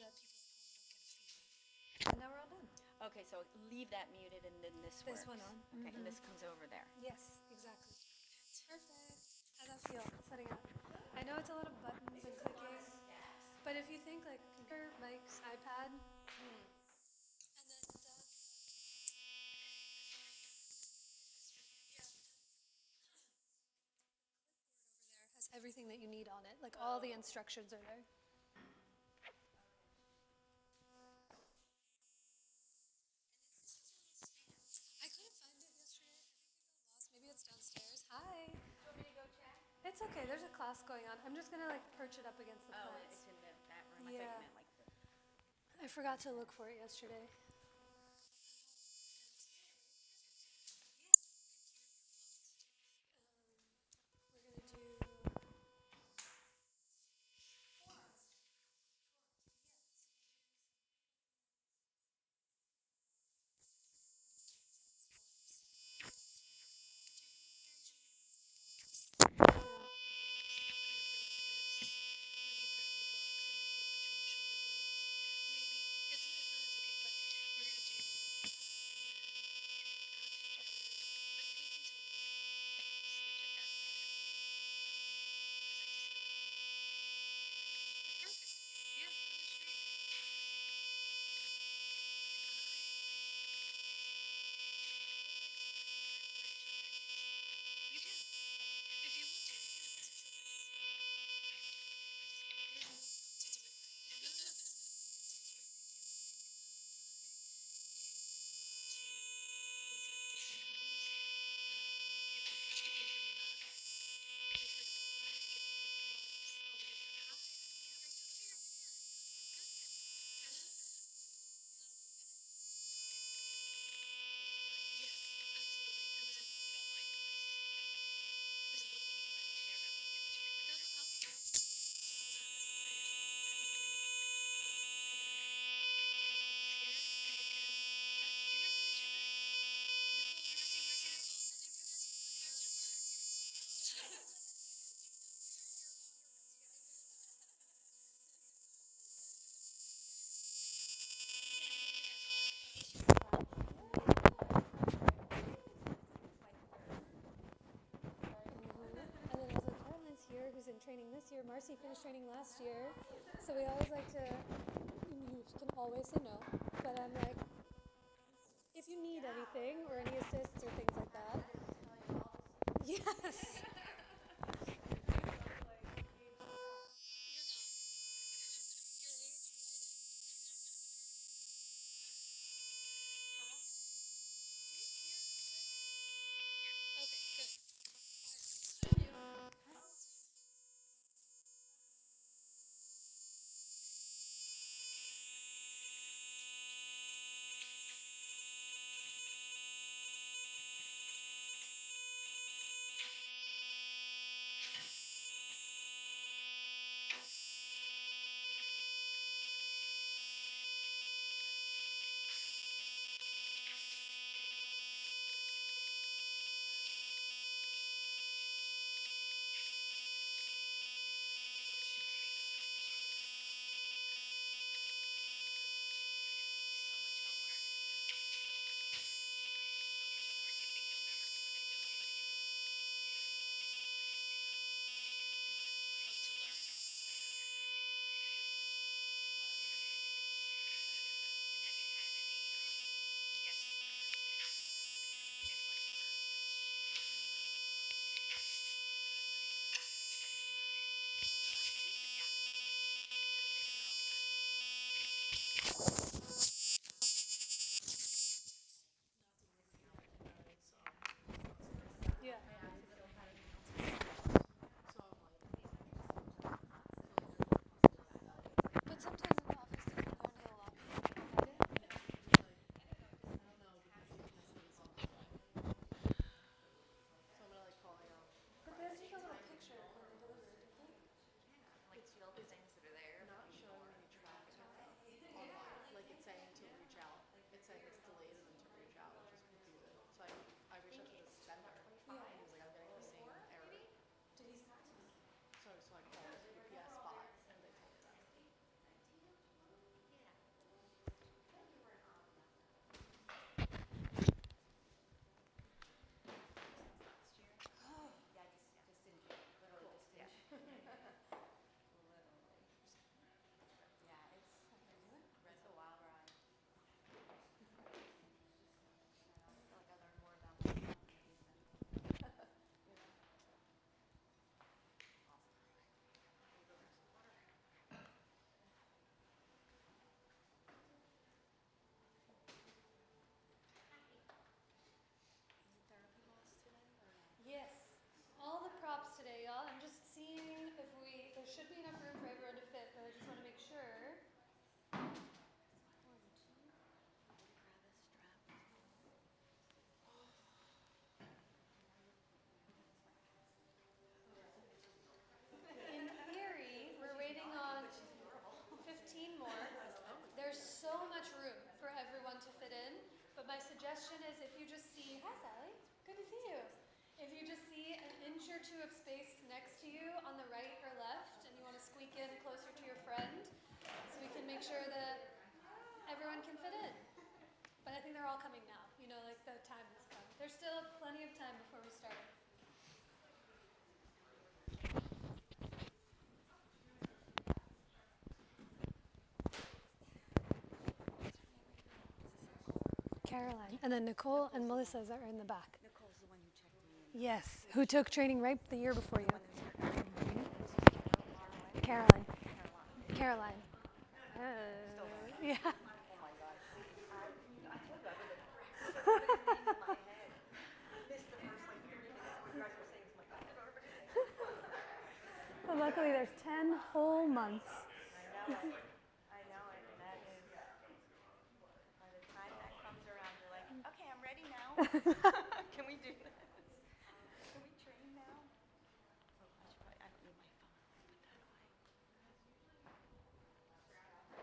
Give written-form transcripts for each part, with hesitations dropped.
that people at home don't get a feedback. And now we're all done. Okay, so leave that muted and then this works. This one on. Okay, and this comes over there. Yes, exactly. Perfect. How'd that feel, setting up? I know it's a lot of buttons and clicking, but if you think like computer, mics, iPad, and then over there has everything that you need on it. Like all the instructions are there. I couldn't find it yesterday. I think it got lost. Maybe it's downstairs. Hi. Do you want me to go check? It's okay. There's a class going on. I'm just gonna like perch it up against the Oh, plants. it's in that room. I thought Yeah. you meant like the... I forgot to look for it yesterday. We're gonna do. And then I was like, Caroline's here, who's in training this year. Marcy finished training last year. So we always like to, you can always say no, but I'm like, if you need anything or any assists or things like that. Yes. should be enough room for everyone to fit, but I just want to make sure. In theory, we're waiting on 15 more. There's so much room for everyone to fit in, but my suggestion is if you just see, hi Sally, good to see you. If you just see an inch or two of space next to you on the right or left, and you want to squeak in closer to your friend, so we can make sure that everyone can fit in. But I think they're all coming now. You know, like the time has come. There's still plenty of time before we start. Caroline. And then Nicole and Melissa's are in the back. Nicole's the one who checked me in. Yes, who took training right the year before you. Caroline. Caroline. Yeah. Oh my God. I told you I would have practiced everything in my head. Missed the first like 3 minutes when you guys were saying something like that. But luckily there's 10 whole months. I know it, and that is, by the time that comes around, you're like, okay, I'm ready now. Can we do this? Can we train now? I don't need my phone. Put that away.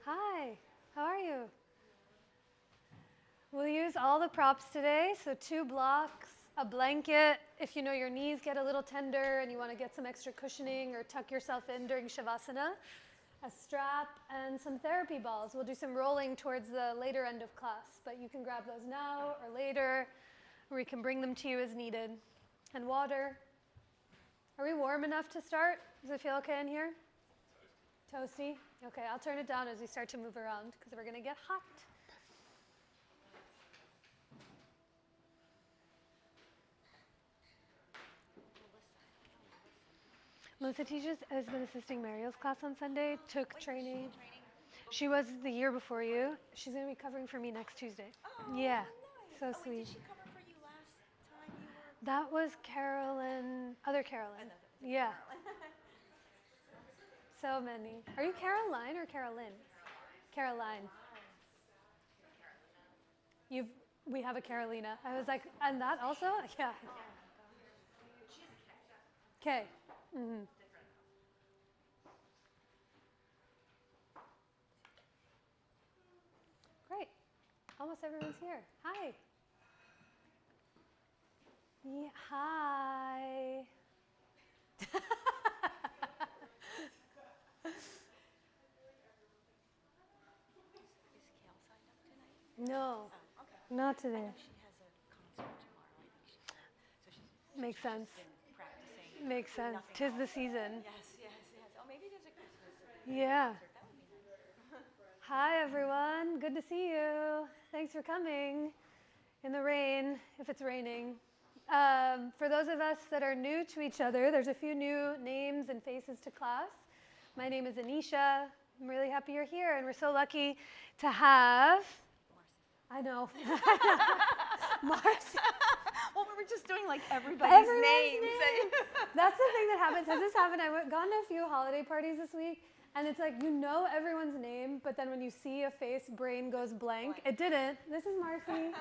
Hi, how are you? We'll use all the props today, so 2 blocks, a blanket, if you know your knees get a little tender and you want to get some extra cushioning or tuck yourself in during Shavasana, a strap, and some therapy balls. We'll do some rolling towards the later end of class, but you can grab those now or later, or we can bring them to you as needed. And water. Are we warm enough to start? Does it feel okay in here? Toasty? Okay, I'll turn it down as we start to move around because we're going to get hot. Melissa teaches, has been assisting Mariel's class on Sunday, took training. She was the year before you. She's going to be covering for me next Tuesday. Oh, Yeah, nice. so Wait, sweet. did she cover for you last time you were? That was Carolyn, other Carolyn. Yeah. So many. Are you Caroline or Carolyn? Caroline. We have a Carolina. I was like, and that also? Yeah. Okay. Mm-hmm. Great. Almost everyone's here. Hi. Yeah, hi. Is Kale signed up tonight? No, Oh, okay. not I today. know she has a concert tomorrow. I think she's Makes sense. been practicing. Makes sense. Nothing Tis the else. season. Yes. Oh, maybe there's a Christmas Yeah. concert. That would be nice. Hi, everyone. Good to see you. Thanks for coming in the rain, if it's raining. For those of us that are new to each other, there's a few new names and faces to class. My name is Anisha. I'm really happy you're here, and we're so lucky to have... Marcy. I know. Marcy. Well, we were just doing like everybody's names. That's the thing that happens. Has this happened? I've gone to a few holiday parties this week, and it's like you know everyone's name, but then when you see a face, brain goes blank. It didn't. This is Marcy,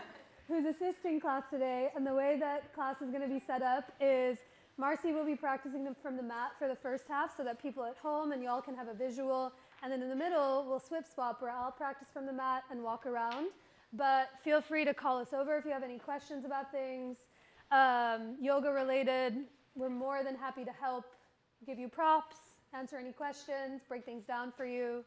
who's assisting class today, and the way that class is going to be set up is Marcy will be practicing them from the mat for the first half so that people at home and y'all can have a visual, and then in the middle we'll swap where I'll practice from the mat and walk around. But feel free to call us over if you have any questions about things. Yoga related, we're more than happy to help give you props, answer any questions, break things down for you.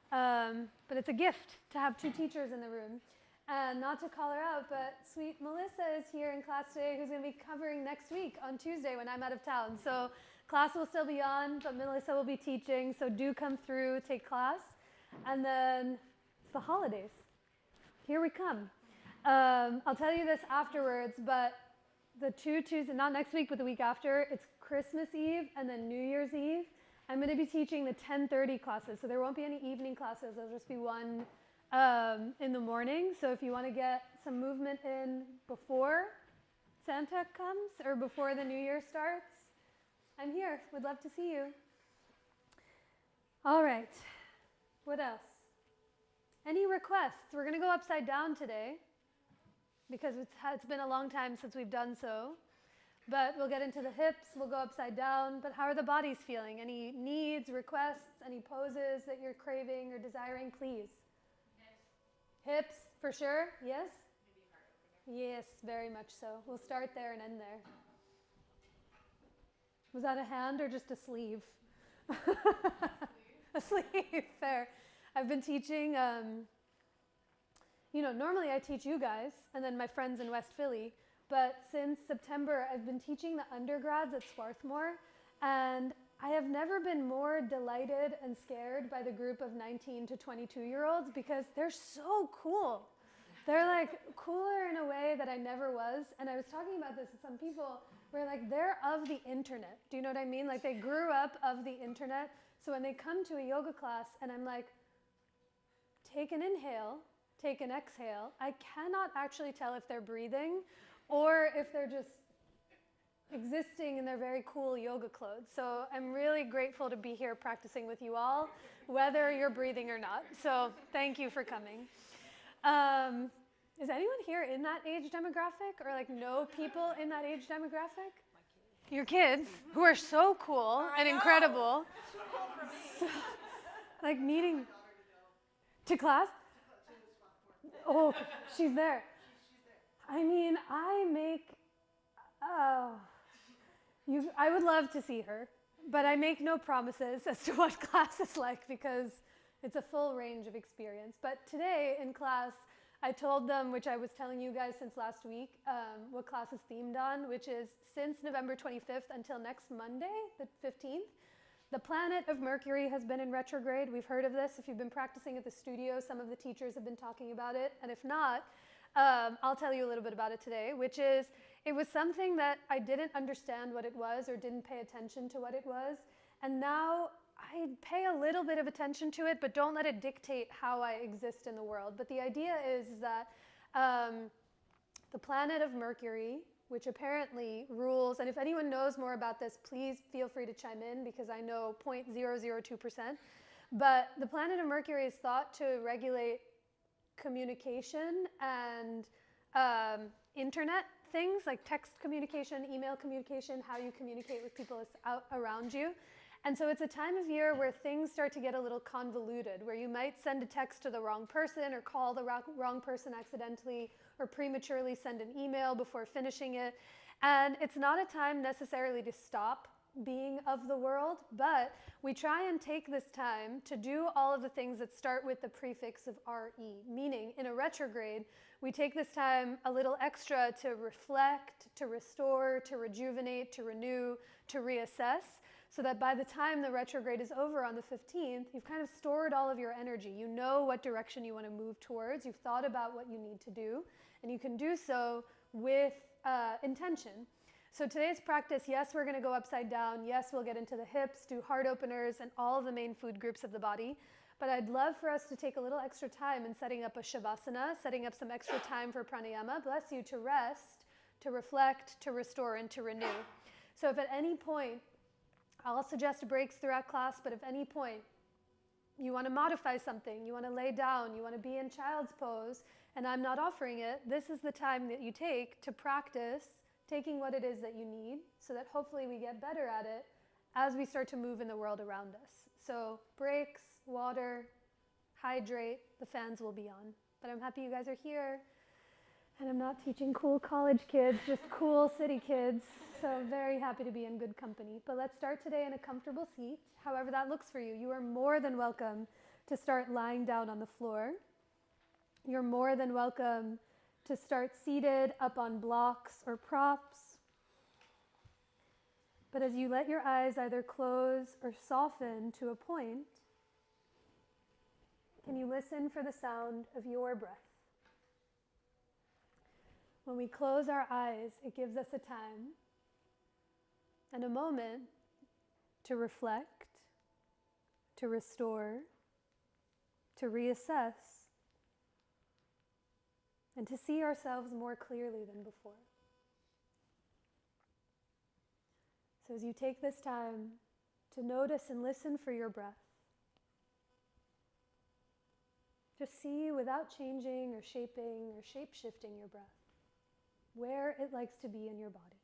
But it's a gift to have 2 teachers in the room. And not to call her out, but sweet Melissa is here in class today who's going to be covering next week on Tuesday when I'm out of town. So class will still be on, but Melissa will be teaching. So do come through, take class. And then it's the holidays. Here we come. I'll tell you this afterwards, but the 2 Tuesdays, not next week, but the week after, it's Christmas Eve and then New Year's Eve. I'm going to be teaching the 10:30 classes, so there won't be any evening classes. There'll just be one in the morning. So if you want to get some movement in before Santa comes or before the new year starts, I'm here. Would love to see you. All right. What else? Any requests? We're going to go upside down today because it's been a long time since we've done so. But we'll get into the hips, we'll go upside down. But how are the bodies feeling? Any needs, requests, any poses that you're craving or desiring, please? Hips, for sure? Yes? Yes, very much so. We'll start there and end there. Was that a hand or just a sleeve? A sleeve, fair. I've been teaching, normally I teach you guys and then my friends in West Philly, but since September I've been teaching the undergrads at Swarthmore, and I have never been more delighted and scared by the group of 19 to 22-year-olds because they're so cool. They're like cooler in a way that I never was. And I was talking about this with some people where like they're of the internet. Do you know what I mean? Like they grew up of the internet. So when they come to a yoga class and I'm like, take an inhale, take an exhale, I cannot actually tell if they're breathing or if they're just existing in their very cool yoga clothes. So I'm really grateful to be here practicing with you all, whether you're breathing or not. So thank you for coming. Is anyone here in that age demographic or like know people in that age demographic? Your kids, who are so cool and incredible. So, like meeting to class? Oh, she's there. I mean, I would love to see her, but I make no promises as to what class is like because it's a full range of experience. But today in class, I told them, which I was telling you guys since last week, what class is themed on, which is since November 25th until next Monday, the 15th, the planet of Mercury has been in retrograde. We've heard of this. If you've been practicing at the studio, some of the teachers have been talking about it. And if not, I'll tell you a little bit about it today, which is it was something that I didn't understand what it was or didn't pay attention to what it was. And now I pay a little bit of attention to it, but don't let it dictate how I exist in the world. But the idea is that the planet of Mercury, which apparently rules, and if anyone knows more about this, please feel free to chime in because I know 0.002%. But the planet of Mercury is thought to regulate communication and internet things like text communication, email communication, how you communicate with people out around you. And so it's a time of year where things start to get a little convoluted, where you might send a text to the wrong person or call the wrong person accidentally or prematurely send an email before finishing it. And it's not a time necessarily to stop being of the world, but we try and take this time to do all of the things that start with the prefix of RE, meaning in a retrograde, we take this time a little extra to reflect, to restore, to rejuvenate, to renew, to reassess, so that by the time the retrograde is over on the 15th, you've kind of stored all of your energy. You know what direction you want to move towards. You've thought about what you need to do, and you can do so with intention. So today's practice, yes, we're going to go upside down. Yes, we'll get into the hips, do heart openers, and all of the main food groups of the body. But I'd love for us to take a little extra time in setting up a shavasana, setting up some extra time for pranayama, bless you, to rest, to reflect, to restore, and to renew. So if at any point, I'll suggest breaks throughout class, but if any point you want to modify something, you want to lay down, you want to be in child's pose, and I'm not offering it, this is the time that you take to practice taking what it is that you need so that hopefully we get better at it as we start to move in the world around us. So breaks, water, hydrate, the fans will be on. But I'm happy you guys are here. And I'm not teaching cool college kids, just cool city kids. So very happy to be in good company. But let's start today in a comfortable seat, however that looks for you. You are more than welcome to start lying down on the floor. You're more than welcome to start seated up on blocks or props. But as you let your eyes either close or soften to a point, can you listen for the sound of your breath? When we close our eyes, it gives us a time and a moment to reflect, to restore, to reassess, and to see ourselves more clearly than before. So as you take this time to notice and listen for your breath, just see without changing or shaping or shape-shifting your breath, where it likes to be in your body.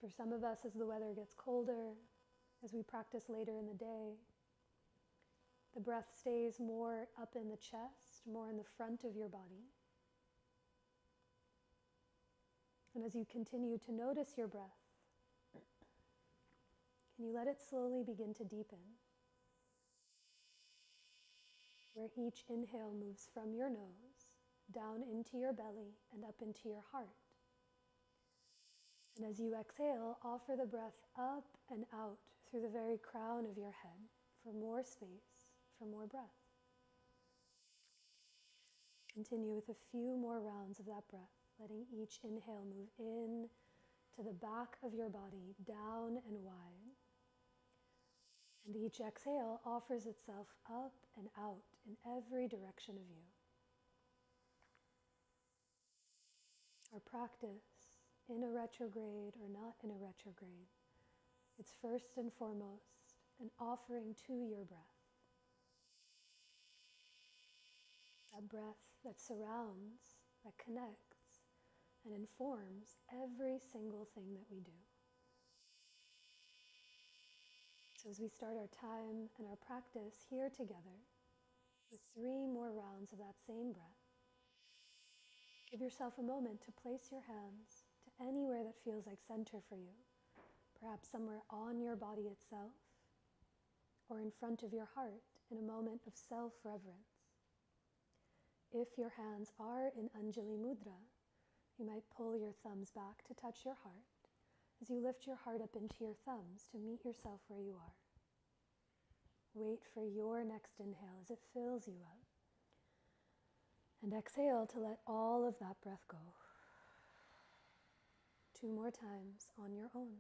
For some of us, as the weather gets colder, as we practice later in the day, the breath stays more up in the chest, more in the front of your body. And as you continue to notice your breath, can you let it slowly begin to deepen? Where each inhale moves from your nose, down into your belly, and up into your heart. And as you exhale, offer the breath up and out through the very crown of your head for more space, for more breath. Continue with a few more rounds of that breath, letting each inhale move in to the back of your body, down and wide. And each exhale offers itself up and out in every direction of you. Our practice, in a retrograde or not in a retrograde, it's first and foremost an offering to your breath. That breath that surrounds, that connects, and informs every single thing that we do. So as we start our time and our practice here together, with 3 more rounds of that same breath, give yourself a moment to place your hands to anywhere that feels like center for you, perhaps somewhere on your body itself, or in front of your heart in a moment of self-reverence. If your hands are in Anjali Mudra, you might pull your thumbs back to touch your heart as you lift your heart up into your thumbs to meet yourself where you are. Wait for your next inhale as it fills you up. And exhale to let all of that breath go. 2 more times on your own.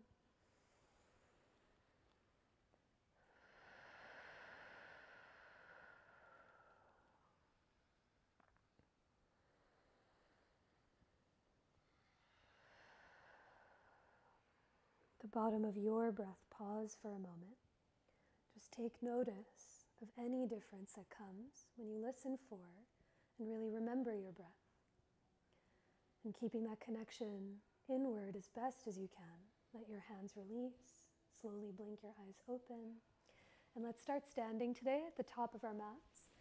The bottom of your breath, pause for a moment. Just take notice of any difference that comes when you listen for and really remember your breath. And keeping that connection inward as best as you can. Let your hands release. Slowly blink your eyes open. And let's start standing today at the top of our mats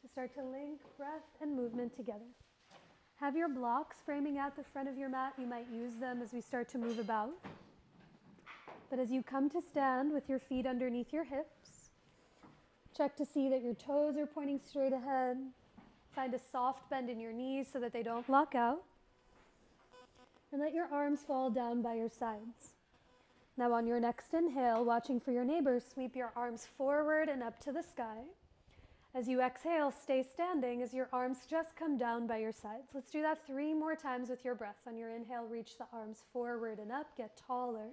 to start to link breath and movement together. Have your blocks framing out the front of your mat. You might use them as we start to move about. But as you come to stand with your feet underneath your hips, check to see that your toes are pointing straight ahead. Find a soft bend in your knees so that they don't lock out. And let your arms fall down by your sides. Now on your next inhale, watching for your neighbors, sweep your arms forward and up to the sky. As you exhale, stay standing as your arms just come down by your sides. Let's do that 3 more times with your breath. On your inhale, reach the arms forward and up, get taller.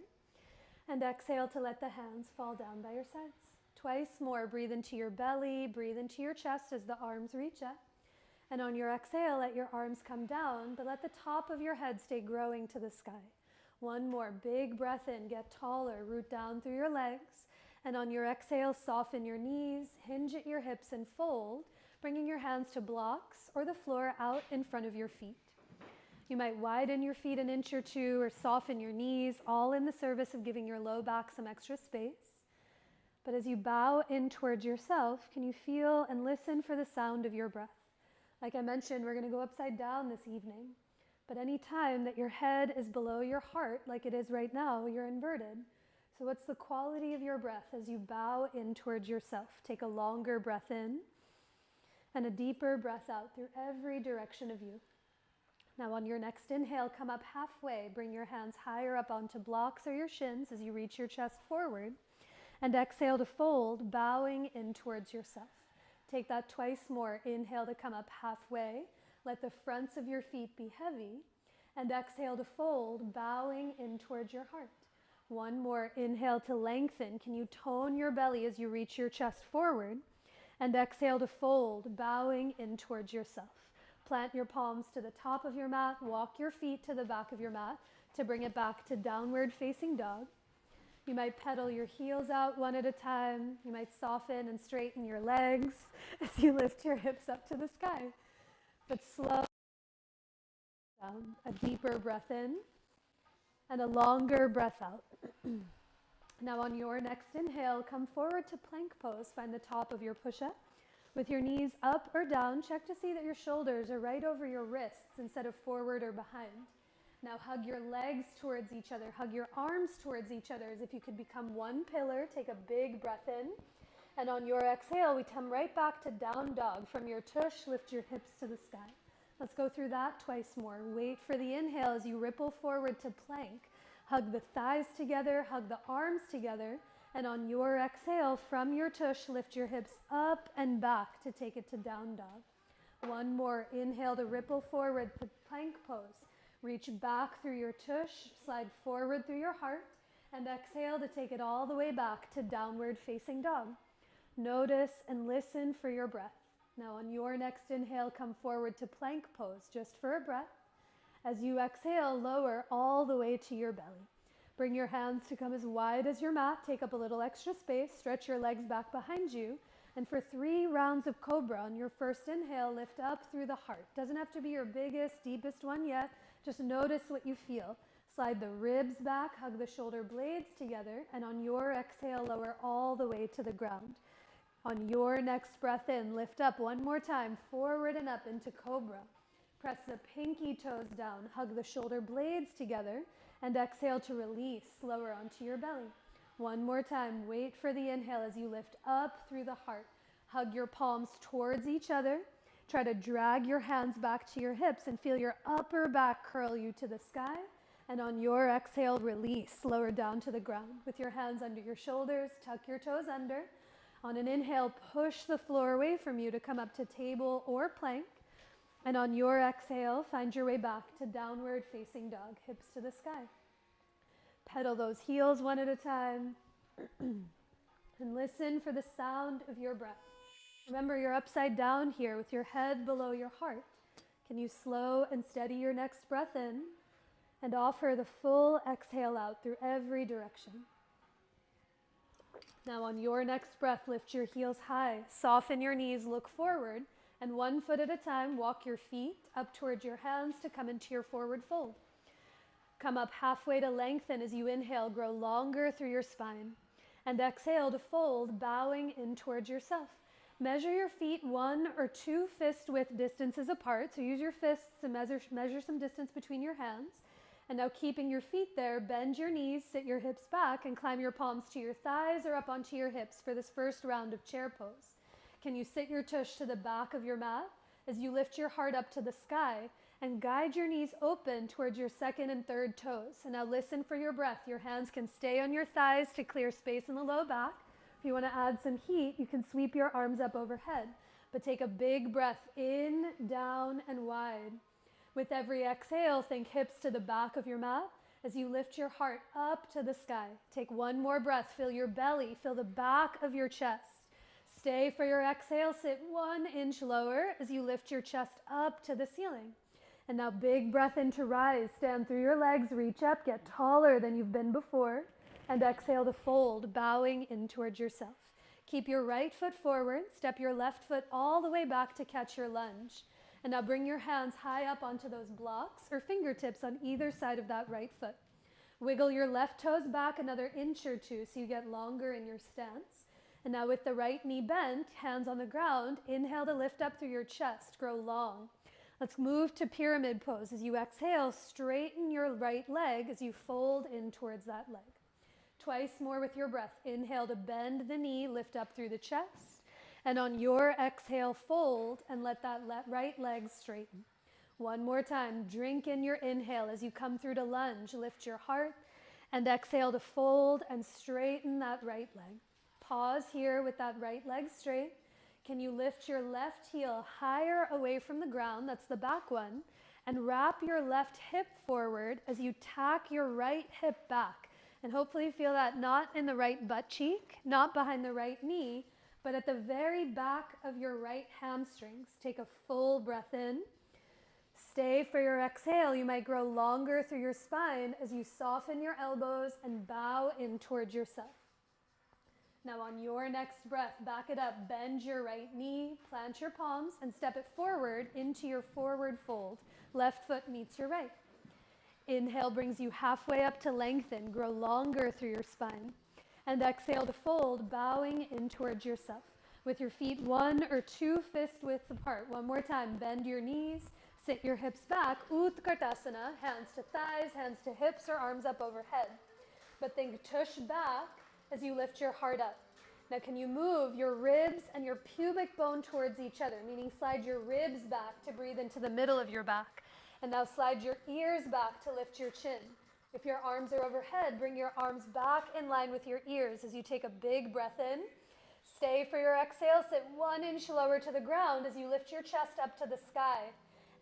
And exhale to let the hands fall down by your sides. Twice more, breathe into your belly, breathe into your chest as the arms reach up. And on your exhale, let your arms come down, but let the top of your head stay growing to the sky. 1 more, big breath in, get taller, root down through your legs. And on your exhale, soften your knees, hinge at your hips and fold, bringing your hands to blocks or the floor out in front of your feet. You might widen your feet an inch or 2 or soften your knees, all in the service of giving your low back some extra space. But as you bow in towards yourself, can you feel and listen for the sound of your breath? Like I mentioned, we're going to go upside down this evening. But any time that your head is below your heart, like it is right now, you're inverted. So what's the quality of your breath as you bow in towards yourself? Take a longer breath in and a deeper breath out through every direction of you. Now on your next inhale, come up halfway. Bring your hands higher up onto blocks or your shins as you reach your chest forward. And exhale to fold, bowing in towards yourself. Take that twice more. Inhale to come up halfway. Let the fronts of your feet be heavy. And exhale to fold, bowing in towards your heart. 1 more. Inhale to lengthen. Can you tone your belly as you reach your chest forward? And exhale to fold, bowing in towards yourself. Plant your palms to the top of your mat, walk your feet to the back of your mat to bring it back to downward facing dog. You might pedal your heels out one at a time. You might soften and straighten your legs as you lift your hips up to the sky. But slow down, a deeper breath in and a longer breath out. Now on your next inhale, come forward to plank pose. Find the top of your push-up. With your knees up or down, check to see that your shoulders are right over your wrists instead of forward or behind. Now hug your legs towards each other. Hug your arms towards each other as if you could become one pillar. Take a big breath in. And on your exhale, we come right back to down dog. From your tush, lift your hips to the sky. Let's go through that twice more. Wait for the inhale as you ripple forward to plank. Hug the thighs together, hug the arms together, and on your exhale, from your tush, lift your hips up and back to take it to down dog. One more, inhale to ripple forward to plank pose. Reach back through your tush, slide forward through your heart, and exhale to take it all the way back to downward facing dog. Notice and listen for your breath. Now on your next inhale, come forward to plank pose, just for a breath. As you exhale, lower all the way to your belly. Bring your hands to come as wide as your mat. Take up a little extra space. Stretch your legs back behind you. And for 3 rounds of cobra, on your first inhale, lift up through the heart. Doesn't have to be your biggest, deepest one yet. Just notice what you feel. Slide the ribs back, hug the shoulder blades together, and on your exhale, lower all the way to the ground. On your next breath in, lift up one more time, forward and up into cobra. Press the pinky toes down, hug the shoulder blades together, and exhale to release, lower onto your belly. One more time, wait for the inhale as you lift up through the heart. Hug your palms towards each other. Try to drag your hands back to your hips and feel your upper back curl you to the sky. And on your exhale, release, lower down to the ground. With your hands under your shoulders, tuck your toes under. On an inhale, push the floor away from you to come up to table or plank. And on your exhale, find your way back to downward facing dog, hips to the sky. Pedal those heels one at a time. And listen for the sound of your breath. Remember, you're upside down here with your head below your heart. Can you slow and steady your next breath in and offer the full exhale out through every direction. Now on your next breath, lift your heels high, soften your knees, look forward, and 1 foot at a time, walk your feet up towards your hands to come into your forward fold. Come up halfway to lengthen as you inhale, grow longer through your spine. And exhale to fold, bowing in towards yourself. Measure your feet 1 or 2 fist width distances apart. So use your fists to measure some distance between your hands. And now keeping your feet there, bend your knees, sit your hips back, and climb your palms to your thighs or up onto your hips for this first round of chair pose. Can you sit your tush to the back of your mat as you lift your heart up to the sky and guide your knees open towards your second and third toes. And now listen for your breath. Your hands can stay on your thighs to clear space in the low back. If you want to add some heat, you can sweep your arms up overhead. But take a big breath in, down, and wide. With every exhale, think hips to the back of your mat as you lift your heart up to the sky. Take 1 more breath. Fill your belly. Fill the back of your chest. Stay for your exhale. Sit 1 inch lower as you lift your chest up to the ceiling. And now big breath in to rise. Stand through your legs. Reach up. Get taller than you've been before. And exhale to fold, bowing in towards yourself. Keep your right foot forward. Step your left foot all the way back to catch your lunge. And now bring your hands high up onto those blocks or fingertips on either side of that right foot. Wiggle your left toes back another inch or 2 so you get longer in your stance. And now with the right knee bent, hands on the ground, inhale to lift up through your chest, grow long. Let's move to pyramid pose. As you exhale, straighten your right leg as you fold in towards that leg. Twice more with your breath. Inhale to bend the knee, lift up through the chest. And on your exhale, fold and let that right leg straighten. 1 more time. Drink in your inhale as you come through to lunge. Lift your heart and exhale to fold and straighten that right leg. Pause here with that right leg straight. Can you lift your left heel higher away from the ground? That's the back one. And wrap your left hip forward as you tack your right hip back. And hopefully feel that not in the right butt cheek, not behind the right knee, but at the very back of your right hamstrings. Take a full breath in. Stay for your exhale. You might grow longer through your spine as you soften your elbows and bow in towards yourself. Now on your next breath, back it up. Bend your right knee, plant your palms, and step it forward into your forward fold. Left foot meets your right. Inhale brings you halfway up to lengthen. Grow longer through your spine. And exhale to fold, bowing in towards yourself. With your feet 1 or 2 fist widths apart. One more time. Bend your knees. Sit your hips back. Utkartasana. Hands to thighs, hands to hips, or arms up overhead. But think tush back as you lift your heart up. Now can you move your ribs and your pubic bone towards each other, meaning slide your ribs back to breathe into the middle of your back. And now slide your ears back to lift your chin. If your arms are overhead, bring your arms back in line with your ears as you take a big breath in. Stay for your exhale. Sit 1 inch lower to the ground as you lift your chest up to the sky.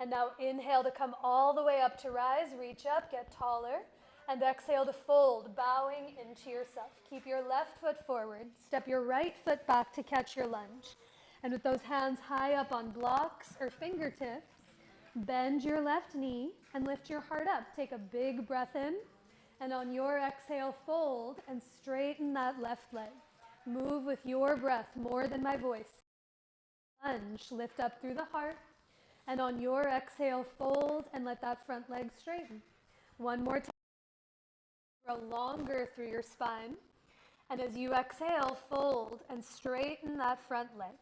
And now inhale to come all the way up to rise. Reach up, get taller. And exhale to fold, bowing into yourself. Keep your left foot forward. Step your right foot back to catch your lunge. And with those hands high up on blocks or fingertips, bend your left knee and lift your heart up. Take a big breath in. And on your exhale, fold and straighten that left leg. Move with your breath more than my voice. Lunge, lift up through the heart. And on your exhale, fold and let that front leg straighten. One more time. Grow longer through your spine. And as you exhale, fold and straighten that front leg.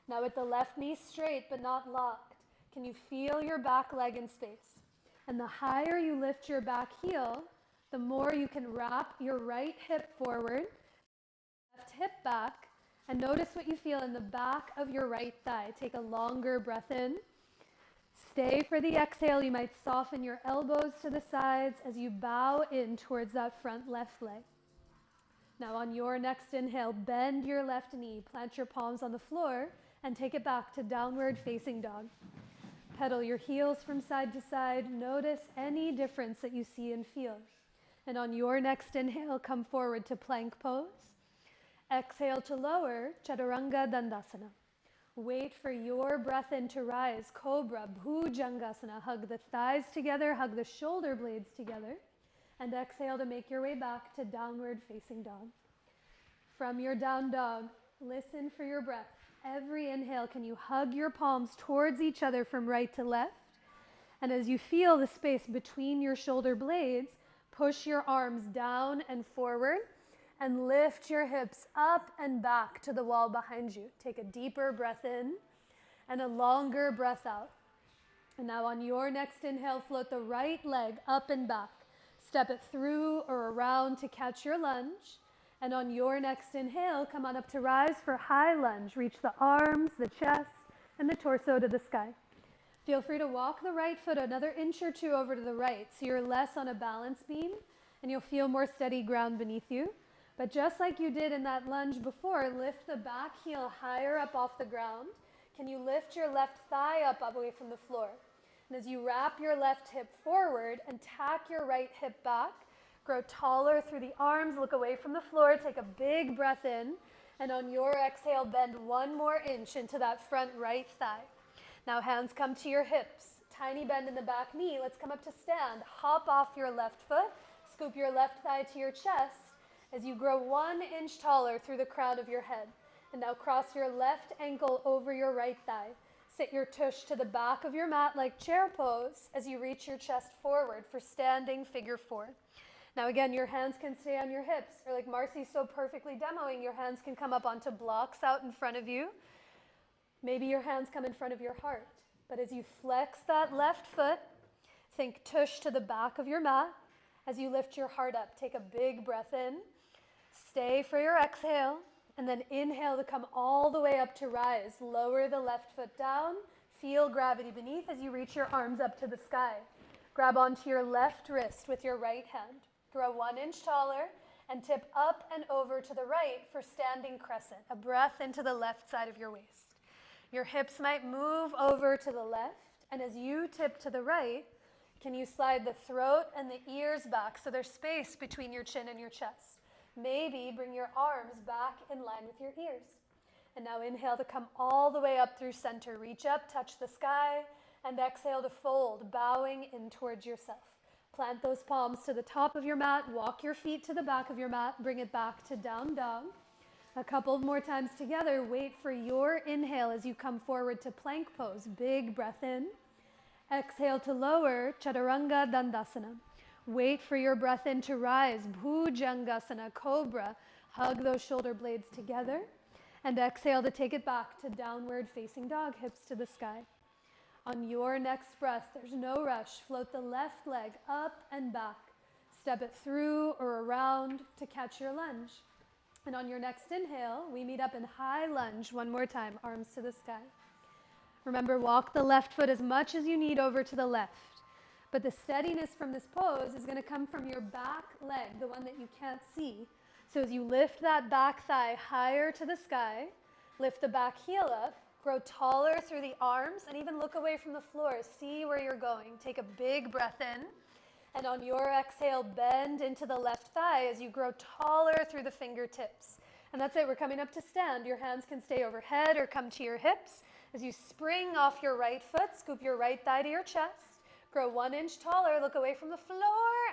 Now with the left knee straight but not locked, can you feel your back leg in space? And the higher you lift your back heel, the more you can wrap your right hip forward, left hip back, and notice what you feel in the back of your right thigh. Take a longer breath in. Stay for the exhale. You might soften your elbows to the sides as you bow in towards that front left leg. Now on your next inhale, bend your left knee, plant your palms on the floor, and take it back to downward facing dog. Pedal your heels from side to side. Notice any difference that you see and feel. And on your next inhale, come forward to plank pose. Exhale to lower, Chaturanga Dandasana. Wait for your breath in to rise, Cobra, Bhujangasana. Hug the thighs together, hug the shoulder blades together. And exhale to make your way back to downward facing dog. From your down dog, listen for your breath. Every inhale, can you hug your palms towards each other from right to left? And as you feel the space between your shoulder blades, push your arms down and forward and lift your hips up and back to the wall behind you. Take a deeper breath in and a longer breath out. And now on your next inhale, float the right leg up and back. Step it through or around to catch your lunge. And on your next inhale, come on up to rise for high lunge. Reach the arms, the chest, and the torso to the sky. Feel free to walk the right foot another inch or 2 over to the right so you're less on a balance beam and you'll feel more steady ground beneath you. But just like you did in that lunge before, lift the back heel higher up off the ground. Can you lift your left thigh up away from the floor? And as you wrap your left hip forward and tack your right hip back, grow taller through the arms, look away from the floor, take a big breath in, and on your exhale, bend 1 more inch into that front right thigh. Now hands come to your hips, tiny bend in the back knee. Let's come up to stand. Hop off your left foot, scoop your left thigh to your chest as you grow 1 inch taller through the crown of your head. And now cross your left ankle over your right thigh. Sit your tush to the back of your mat like chair pose as you reach your chest forward for standing figure 4. Now again, your hands can stay on your hips, or like Marcy's so perfectly demoing, your hands can come up onto blocks out in front of you. Maybe your hands come in front of your heart. But as you flex that left foot, think tush to the back of your mat. As you lift your heart up, take a big breath in. Stay for your exhale, and then inhale to come all the way up to rise. Lower the left foot down. Feel gravity beneath as you reach your arms up to the sky. Grab onto your left wrist with your right hand. Grow 1 inch taller and tip up and over to the right for standing crescent. A breath into the left side of your waist. Your hips might move over to the left, and as you tip to the right, can you slide the throat and the ears back so there's space between your chin and your chest? Maybe bring your arms back in line with your ears. And now inhale to come all the way up through center. Reach up, touch the sky, and exhale to fold, bowing in towards yourself. Plant those palms to the top of your mat, walk your feet to the back of your mat, bring it back to down dog. A couple more times together, wait for your inhale as you come forward to plank pose. Big breath in. Exhale to lower, Chaturanga Dandasana. Wait for your breath in to rise, Bhujangasana, Cobra. Hug those shoulder blades together. And exhale to take it back to downward facing dog, hips to the sky. On your next breath, there's no rush. Float the left leg up and back. Step it through or around to catch your lunge. And on your next inhale, we meet up in high lunge one more time, arms to the sky. Remember, walk the left foot as much as you need over to the left. But the steadiness from this pose is going to come from your back leg, the one that you can't see. So as you lift that back thigh higher to the sky, lift the back heel up, grow taller through the arms, and even look away from the floor. See where you're going. Take a big breath in. And on your exhale, bend into the left thigh as you grow taller through the fingertips. And that's it. We're coming up to stand. Your hands can stay overhead or come to your hips. As you spring off your right foot, scoop your right thigh to your chest. Grow 1 inch taller. Look away from the floor.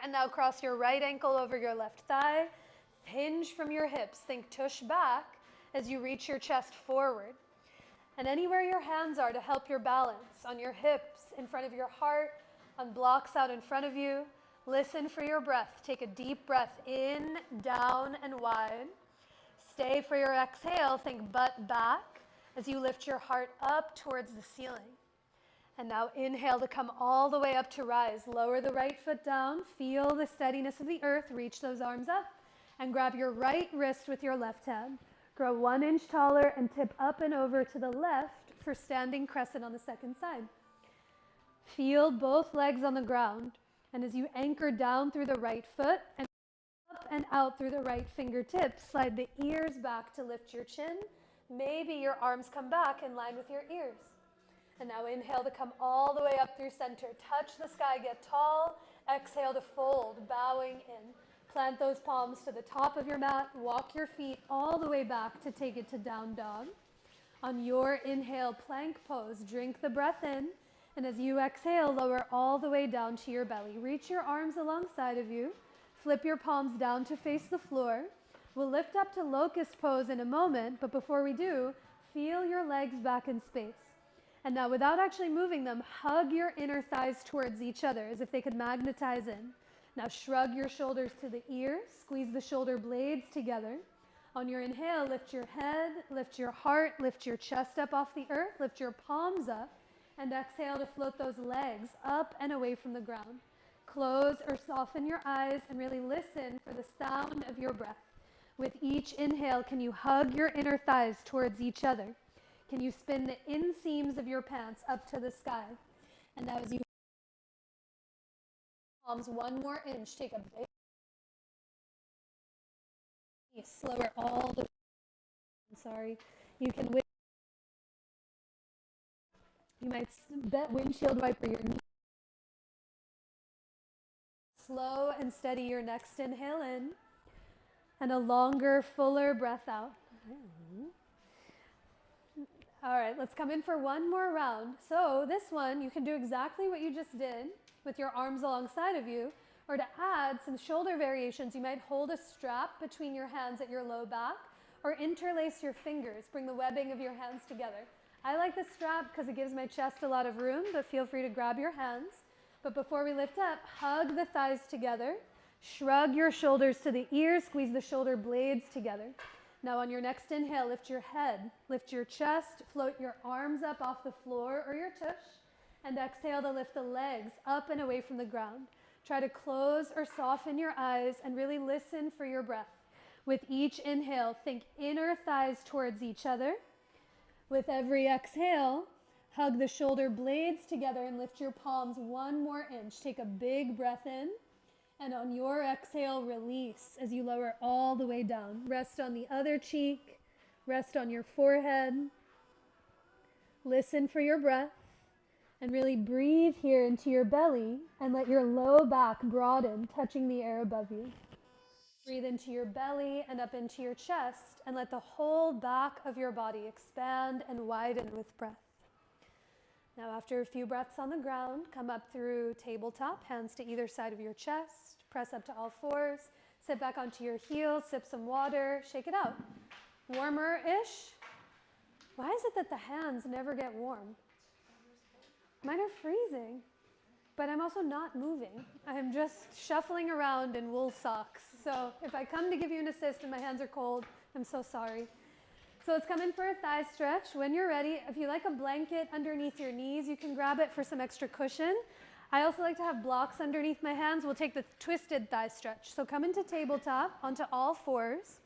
And now cross your right ankle over your left thigh. Hinge from your hips. Think tush back as you reach your chest forward. And anywhere your hands are to help your balance, on your hips, in front of your heart, on blocks out in front of you. Listen for your breath. Take a deep breath in, down, and wide. Stay for your exhale. Think butt back as you lift your heart up towards the ceiling. And now inhale to come all the way up to rise. Lower the right foot down. Feel the steadiness of the earth. Reach those arms up and grab your right wrist with your left hand. Grow 1 inch taller and tip up and over to the left for standing crescent on the second side. Feel both legs on the ground, and as you anchor down through the right foot and up and out through the right fingertips, slide the ears back to lift your chin. Maybe your arms come back in line with your ears. And now inhale to come all the way up through center. Touch the sky, get tall. Exhale to fold, bowing in. Plant those palms to the top of your mat. Walk your feet all the way back to take it to down dog. On your inhale, plank pose. Drink the breath in. And as you exhale, lower all the way down to your belly. Reach your arms alongside of you. Flip your palms down to face the floor. We'll lift up to locust pose in a moment, but before we do, feel your legs back in space. And now, without actually moving them, hug your inner thighs towards each other as if they could magnetize in. Now shrug your shoulders to the ears, squeeze the shoulder blades together. On your inhale, lift your head, lift your heart, lift your chest up off the earth, lift your palms up. And exhale to float those legs up and away from the ground. Close or soften your eyes and really listen for the sound of your breath. With each inhale, can you hug your inner thighs towards each other? Can you spin the inseams of your pants up to the sky? And now as you palms 1 more inch, take a big slower all the way. Sorry. You can You might bet windshield wiper your knee. Slow and steady your next inhale in, and a longer, fuller breath out. All right, let's come in for 1 more round. So this one, you can do exactly what you just did with your arms alongside of you, or to add some shoulder variations, you might hold a strap between your hands at your low back, or interlace your fingers, bring the webbing of your hands together. I like the strap because it gives my chest a lot of room, but feel free to grab your hands. But before we lift up, hug the thighs together, shrug your shoulders to the ears, squeeze the shoulder blades together. Now on your next inhale, lift your head, lift your chest, float your arms up off the floor or your tush, and exhale to lift the legs up and away from the ground. Try to close or soften your eyes and really listen for your breath. With each inhale, think inner thighs towards each other. With every exhale, hug the shoulder blades together and lift your palms 1 more inch. Take a big breath in, and on your exhale, release as you lower all the way down. Rest on the other cheek, rest on your forehead. Listen for your breath, and really breathe here into your belly and let your low back broaden, touching the air above you. Breathe into your belly and up into your chest, and let the whole back of your body expand and widen with breath. Now, after a few breaths on the ground, come up through tabletop, hands to either side of your chest, press up to all fours, sit back onto your heels, sip some water, shake it out. Warmer-ish. Why is it that the hands never get warm? Mine are freezing, but I'm also not moving. I'm just shuffling around in wool socks. So if I come to give you an assist and my hands are cold, I'm so sorry. So let's come in for a thigh stretch. When you're ready, if you like a blanket underneath your knees, you can grab it for some extra cushion. I also like to have blocks underneath my hands. We'll take the twisted thigh stretch. So come into tabletop, onto all fours.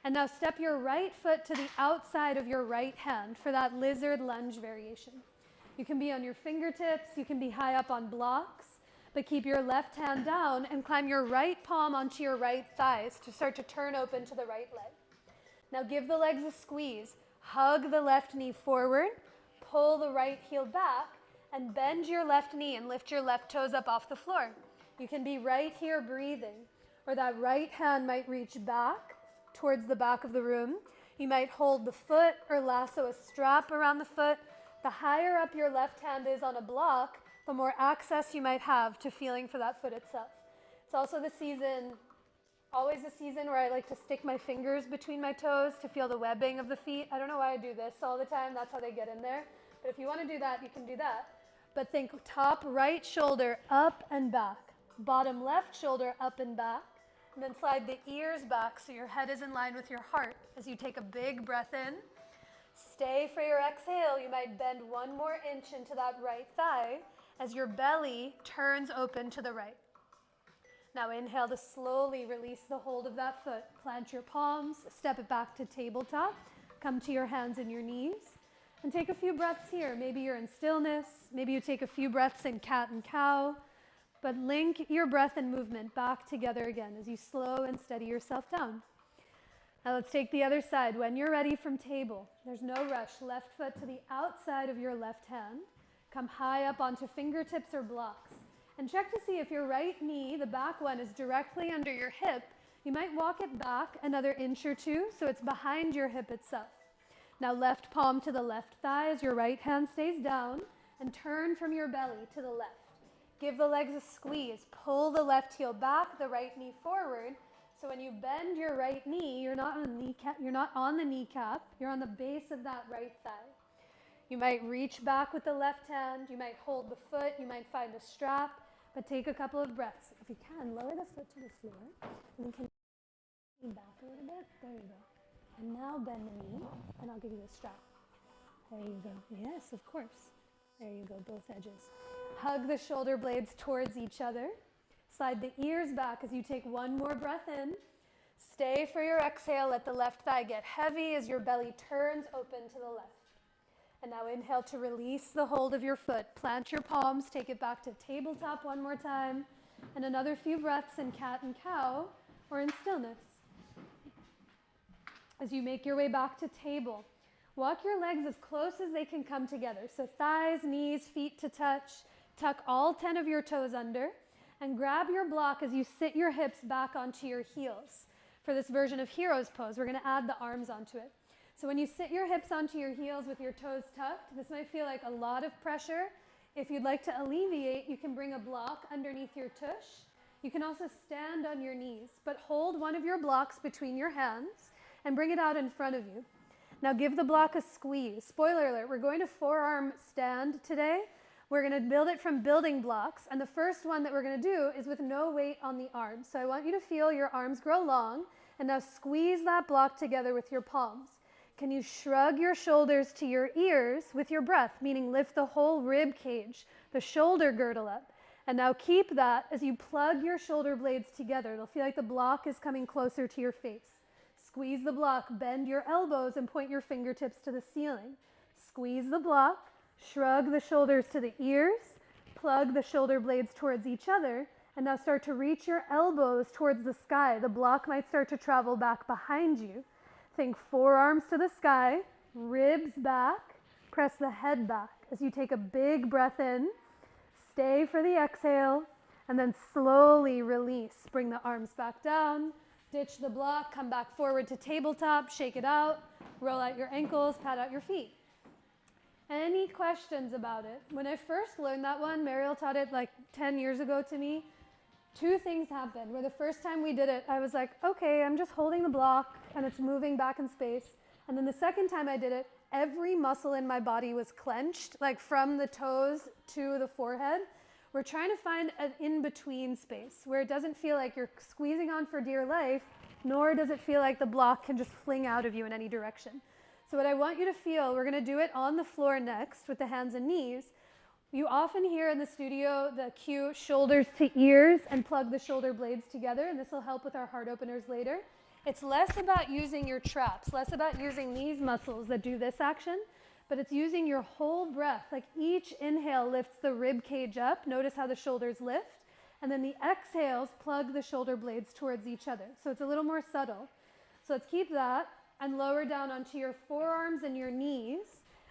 And now step your right foot to the outside of your right hand for that lizard lunge variation. You can be on your fingertips, you can be high up on blocks, but keep your left hand down and climb your right palm onto your right thighs to start to turn open to the right leg. Now give the legs a squeeze. Hug the left knee forward, pull the right heel back, and bend your left knee and lift your left toes up off the floor. You can be right here breathing, or that right hand might reach back towards the back of the room. You might hold the foot or lasso a strap around the foot. The higher up your left hand is on a block, the more access you might have to feeling for that foot itself. It's also the season, always a season where I like to stick my fingers between my toes to feel the webbing of the feet. I don't know why I do this all the time. That's how they get in there. But if you want to do that, you can do that. But think top right shoulder up and back. Bottom left shoulder up and back. And then slide the ears back so your head is in line with your heart as you take a big breath in. Stay for your exhale. You might bend 1 more inch into that right thigh as your belly turns open to the right. Now inhale to slowly release the hold of that foot. Plant your palms, step it back to tabletop, come to your hands and your knees, and take a few breaths here. Maybe you're in stillness, maybe you take a few breaths in cat and cow, but link your breath and movement back together again as you slow and steady yourself down. Now let's take the other side. When you're ready from table, there's no rush. Left foot to the outside of your left hand. Come high up onto fingertips or blocks. And check to see if your right knee, the back one, is directly under your hip. You might walk it back another inch or two so it's behind your hip itself. Now left palm to the left thigh as your right hand stays down, and turn from your belly to the left. Give the legs a squeeze. Pull the left heel back, the right knee forward. So when you bend your right knee, you're not on the kneecap, you're on the base of that right thigh. You might reach back with the left hand, you might hold the foot, you might find a strap, but take a couple of breaths. If you can, lower the foot to the floor, and then can you lean back a little bit? There you go. And now bend the knee, and I'll give you a strap. There you go. Yes, of course. There you go, both edges. Hug the shoulder blades towards each other. Slide the ears back as you take 1 more breath in. Stay for your exhale. Let the left thigh get heavy as your belly turns open to the left. And now inhale to release the hold of your foot. Plant your palms. Take it back to tabletop 1 more time. And another few breaths in cat and cow or in stillness. As you make your way back to table, walk your legs as close as they can come together. So thighs, knees, feet to touch. Tuck all 10 of your toes under. And grab your block as you sit your hips back onto your heels. For this version of hero's pose, we're going to add the arms onto it. So when you sit your hips onto your heels with your toes tucked, this might feel like a lot of pressure. If you'd like to alleviate, you can bring a block underneath your tush. You can also stand on your knees, but hold one of your blocks between your hands and bring it out in front of you. Now give the block a squeeze. Spoiler alert, we're going to forearm stand today. We're going to build it from building blocks, and the first one that we're going to do is with no weight on the arms. So I want you to feel your arms grow long, and now squeeze that block together with your palms. Can you shrug your shoulders to your ears with your breath, meaning lift the whole rib cage, the shoulder girdle up. And now keep that as you plug your shoulder blades together. It'll feel like the block is coming closer to your face. Squeeze the block, bend your elbows, and point your fingertips to the ceiling. Squeeze the block. Shrug the shoulders to the ears, plug the shoulder blades towards each other, and now start to reach your elbows towards the sky. The block might start to travel back behind you. Think forearms to the sky, ribs back, press the head back as you take a big breath in, stay for the exhale, and then slowly release. Bring the arms back down, Ditch the block, come back forward to tabletop, shake it out, roll out your ankles, pat out your feet. Any questions about it? When I first learned that one, Mariel taught it like 10 years ago to me. Two things happened. Where the first time we did it, I was like, okay, I'm just holding the block and it's moving back in space. And then the second time I did it, every muscle in my body was clenched, like from the toes to the forehead. We're trying to find an in-between space where it doesn't feel like you're squeezing on for dear life, nor does it feel like the block can just fling out of you in any direction. So what I want you to feel, we're going to do it on the floor next with the hands and knees. You often hear in the studio the cue shoulders to ears and plug the shoulder blades together, and this will help with our heart openers later. It's less about using your traps, less about using these muscles that do this action, but it's using your whole breath. Like each inhale lifts the rib cage up. Notice how the shoulders lift. And then the exhales plug the shoulder blades towards each other. So it's a little more subtle. So let's keep that and lower down onto your forearms and your knees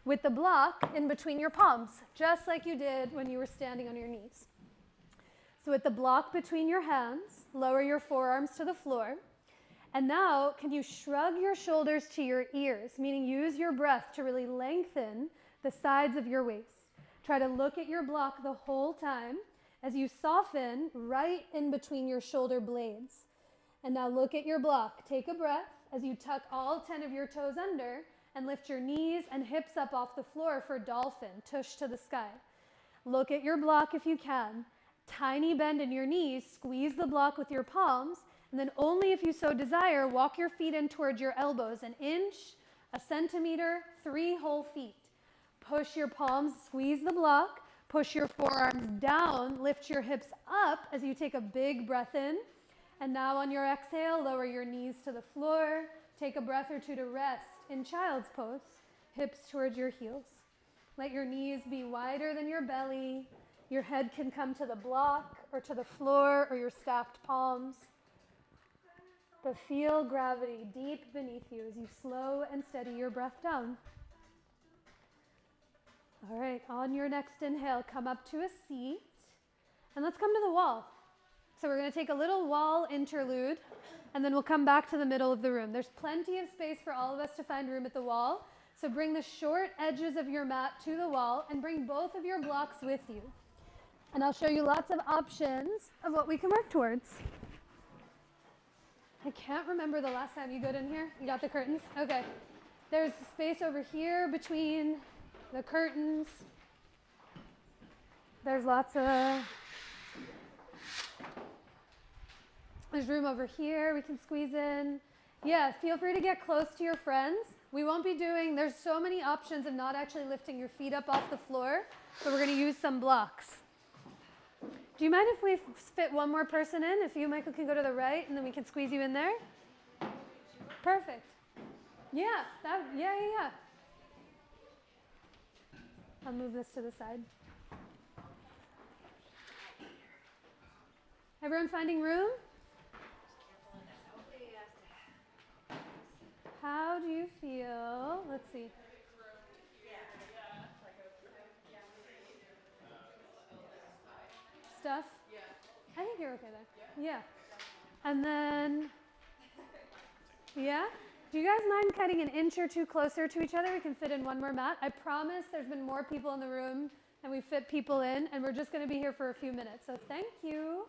with the block in between your palms, just like you did when you were standing on your knees. So with the block between your hands, lower your forearms to the floor. And now, can you shrug your shoulders to your ears, meaning use your breath to really lengthen the sides of your waist. Try to look at your block the whole time as you soften right in between your shoulder blades. And now look at your block. Take a breath as you tuck all 10 of your toes under and lift your knees and hips up off the floor for dolphin, tush to the sky. Look at your block if you can. Tiny bend in your knees, squeeze the block with your palms, and then only if you so desire, walk your feet in towards your elbows, an inch, a centimeter, 3 whole feet. Push your palms, squeeze the block, push your forearms down, lift your hips up as you take a big breath in. And now on your exhale, lower your knees to the floor. Take a breath or two to rest in child's pose, hips towards your heels. Let your knees be wider than your belly. Your head can come to the block or to the floor or your stacked palms. But feel gravity deep beneath you as you slow and steady your breath down. All right, on your next inhale, come up to a seat. And let's come to the wall. So we're going to take a little wall interlude, and then we'll come back to the middle of the room. There's plenty of space for all of us to find room at the wall. So bring the short edges of your mat to the wall and bring both of your blocks with you. And I'll show you lots of options of what we can work towards. I can't remember the last time you got in here. You got the curtains? Okay. There's space over here between the curtains. There's there's room over here we can squeeze in. Yeah, feel free to get close to your friends. We won't be there's so many options of not actually lifting your feet up off the floor, but we're going to use some blocks. Do you mind if we fit one more person in? If you, Michael, can go to the right, and then we can squeeze you in there? Perfect. Yeah. I'll move this to the side. Everyone finding room? How do you feel? Let's see. Stuff? Yeah. I think you're okay there. Yeah. And then, yeah? Do you guys mind cutting an inch or two closer to each other? We can fit in one more mat. I promise there's been more people in the room and we fit people in, and we're just going to be here for a few minutes. So thank you.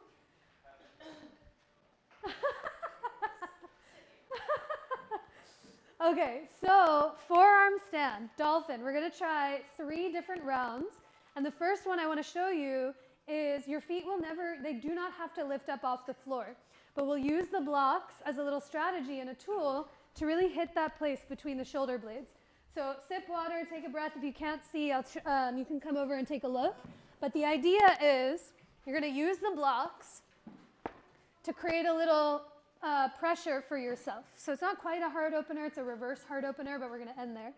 Okay, so forearm stand, dolphin. We're going to try 3 different rounds. And the first one I want to show you is your feet they do not have to lift up off the floor. But we'll use the blocks as a little strategy and a tool to really hit that place between the shoulder blades. So sip water, take a breath. If you can't see, you can come over and take a look. But the idea is you're going to use the blocks to create a little pressure for yourself. So it's not quite a heart opener, it's a reverse heart opener, but we're going to end there.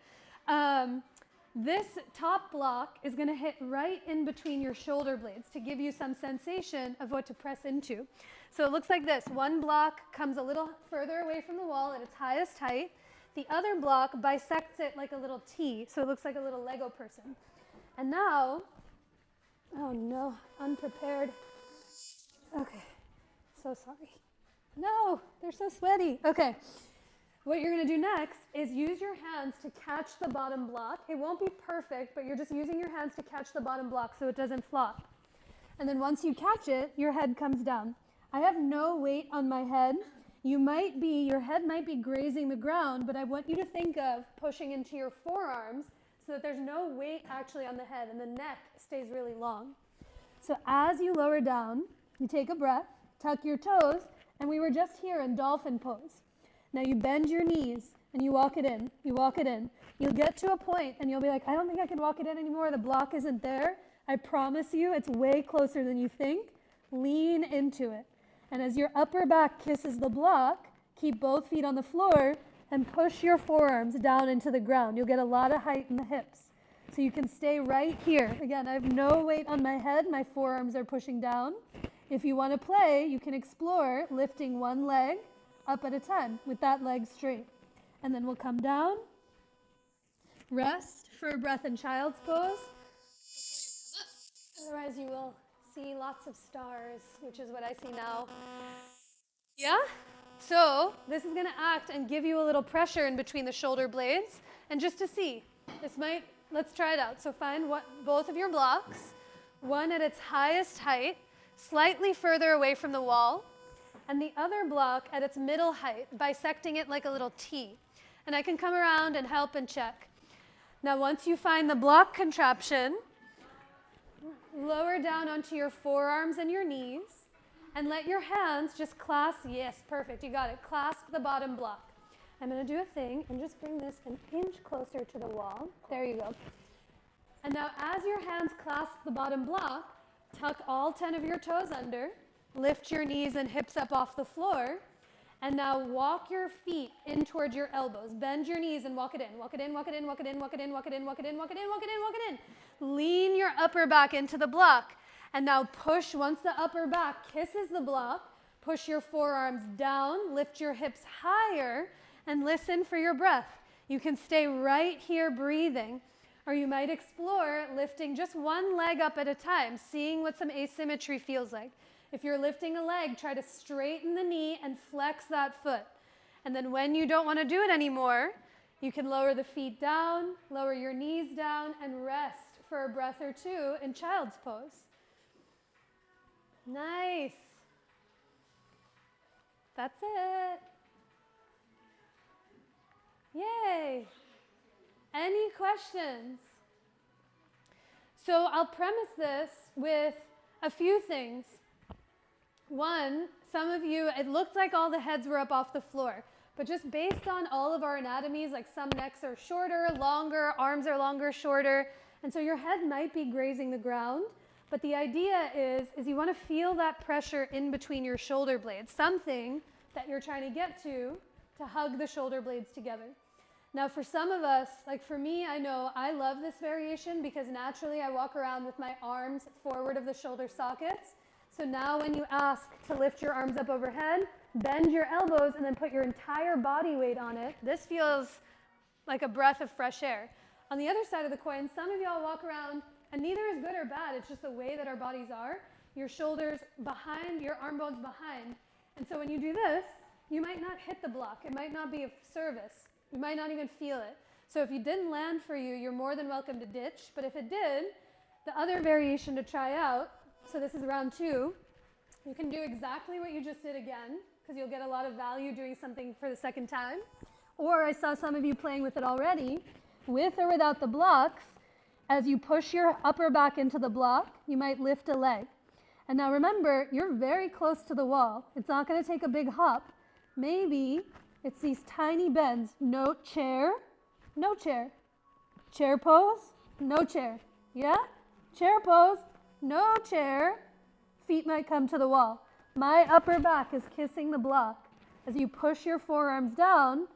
This top block is going to hit right in between your shoulder blades to give you some sensation of what to press into. So it looks like this. One block comes a little further away from the wall at its highest height. The other block bisects it like a little T, so it looks like a little Lego person. And now, oh no, unprepared. Okay, so sorry. No, they're so sweaty. Okay. What you're going to do next is use your hands to catch the bottom block. It won't be perfect, but you're just using your hands to catch the bottom block so it doesn't flop. And then once you catch it, your head comes down. I have no weight on my head. Your head might be grazing the ground, but I want you to think of pushing into your forearms so that there's no weight actually on the head and the neck stays really long. So as you lower down, you take a breath, tuck your toes, and we were just here in dolphin pose. Now you bend your knees and you walk it in, you walk it in. You'll get to a point and you'll be like, I don't think I can walk it in anymore, the block isn't there. I promise you it's way closer than you think. Lean into it. And as your upper back kisses the block, keep both feet on the floor and push your forearms down into the ground. You'll get a lot of height in the hips. So you can stay right here. Again, I have no weight on my head. My forearms are pushing down. If you want to play, you can explore lifting one leg up at a time with that leg straight. And then we'll come down, rest for a breath in child's pose. Otherwise you will see lots of stars, which is what I see now. Yeah? So this is going to act and give you a little pressure in between the shoulder blades. And just to see, let's try it out. So find both of your blocks, one at its highest height, slightly further away from the wall, and the other block at its middle height, bisecting it like a little T. And I can come around and help and check. Now once you find the block contraption, lower down onto your forearms and your knees, and let your hands just clasp, yes, perfect, you got it, clasp the bottom block. I'm going to do a thing and just bring this an inch closer to the wall. There you go. And now as your hands clasp the bottom block, tuck all 10 of your toes under, lift your knees and hips up off the floor, and now walk your feet in towards your elbows. Bend your knees and walk it in. Walk it in, walk it in, walk it in, walk it in, walk it in, walk it in, walk it in, walk it in, walk it in. Lean your upper back into the block. And now push, once the upper back kisses the block, push your forearms down, lift your hips higher, and listen for your breath. You can stay right here breathing, or you might explore lifting just one leg up at a time, seeing what some asymmetry feels like. If you're lifting a leg, try to straighten the knee and flex that foot. And then when you don't want to do it anymore, you can lower the feet down, lower your knees down, and rest for a breath or two in child's pose. Nice. That's it. Yay. Any questions? So I'll premise this with a few things. One, some of you, it looked like all the heads were up off the floor, but just based on all of our anatomies, like some necks are shorter, longer, arms are longer, shorter, and so your head might be grazing the ground, but the idea is you want to feel that pressure in between your shoulder blades, something that you're trying to get to hug the shoulder blades together. Now for some of us, like for me, I know I love this variation because naturally I walk around with my arms forward of the shoulder sockets. So now when you ask to lift your arms up overhead, bend your elbows and then put your entire body weight on it. This feels like a breath of fresh air. On the other side of the coin, some of y'all walk around and neither is good or bad. It's just the way that our bodies are. Your shoulders behind, your arm bones behind. And so when you do this, you might not hit the block. It might not be of service. You might not even feel it. So if it didn't land for you, you're more than welcome to ditch. But if it did, the other variation to try out, so this is round 2, you can do exactly what you just did again, because you'll get a lot of value doing something for the second time. Or I saw some of you playing with it already, with or without the blocks. As you push your upper back into the block, you might lift a leg. And now remember, you're very close to the wall. It's not going to take a big hop. Maybe it's these tiny bends. No chair, no chair. Chair pose, no chair. Yeah? Chair pose, no chair. Feet might come to the wall. My upper back is kissing the block. As you push your forearms down,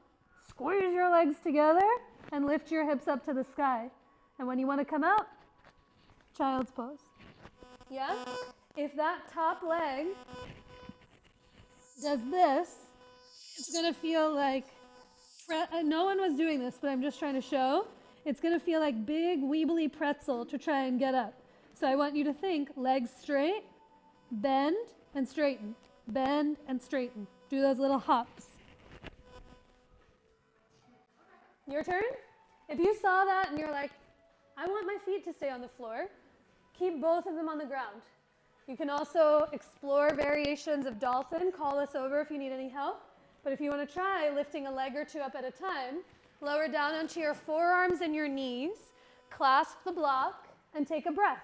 squeeze your legs together and lift your hips up to the sky. And when you want to come out, child's pose. Yeah? If that top leg does this, it's going to feel like, no one was doing this, but I'm just trying to show. It's going to feel like big weebly pretzel to try and get up. So I want you to think legs straight, bend and straighten, bend and straighten. Do those little hops. Your turn? If you saw that and you're like, I want my feet to stay on the floor, keep both of them on the ground. You can also explore variations of dolphin. Call us over if you need any help. But if you want to try lifting a leg or two up at a time, lower down onto your forearms and your knees, clasp the block, and take a breath.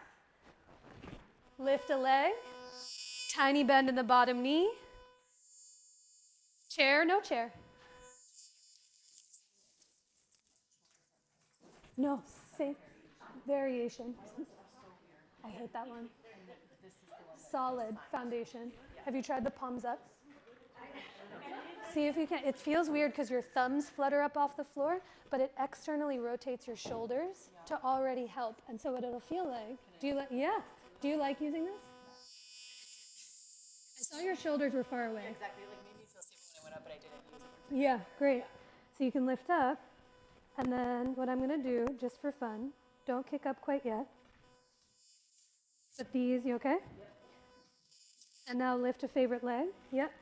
Lift a leg, tiny bend in the bottom knee. Chair, no chair. No, same variation. I hate that one. Solid foundation. Have you tried the palms up? See if you can. It feels weird because your thumbs flutter up off the floor, but it externally rotates your shoulders to already help. And so what it'll feel like, do you like using this? I saw your shoulders were far away. Yeah, exactly. It made me feel stable when I went up, but I didn't use it. Yeah, great. So you can lift up, and then what I'm going to do, just for fun, don't kick up quite yet. But these, you okay? Yep. And now lift a favorite leg. Yep.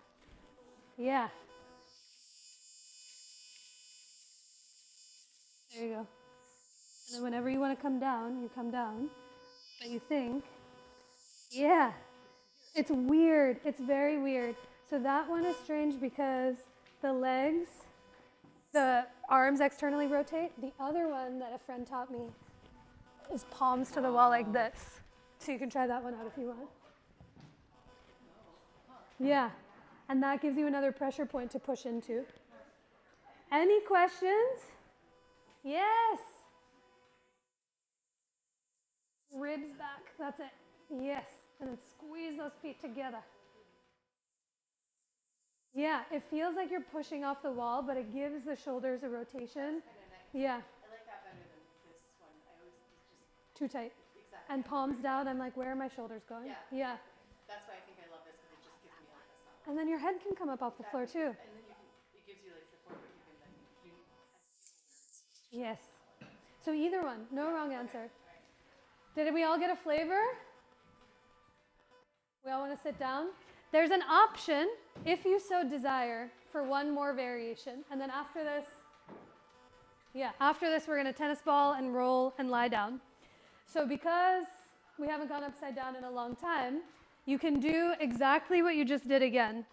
Yeah. There you go. And then whenever you want to come down, you come down. But you think, yeah. It's weird. It's very weird. So that one is strange because the legs, the arms externally rotate. The other one that a friend taught me is palms to the wall like this. So you can try that one out if you want. Yeah. And that gives you another pressure point to push into. Any questions? Yes. Ribs back. That's it. Yes. And then squeeze those feet together. Yeah, it feels like you're pushing off the wall, but it gives the shoulders a rotation. Yeah. I like that better than this one. I always just Too tight. exactly. And palms down, I'm like, where are my shoulders going? Yeah. That's why I think I love this because it just gives me like a solid. And then your head can come up off the floor too. And then you can, it gives you like support, but you can then Yes. So either one, no wrong answer. Did we all get a flavor? We all want to sit down? There's an option, if you so desire, for one more variation. And then after this, we're going to tennis ball and roll and lie down. So because we haven't gone upside down in a long time, you can do exactly what you just did again.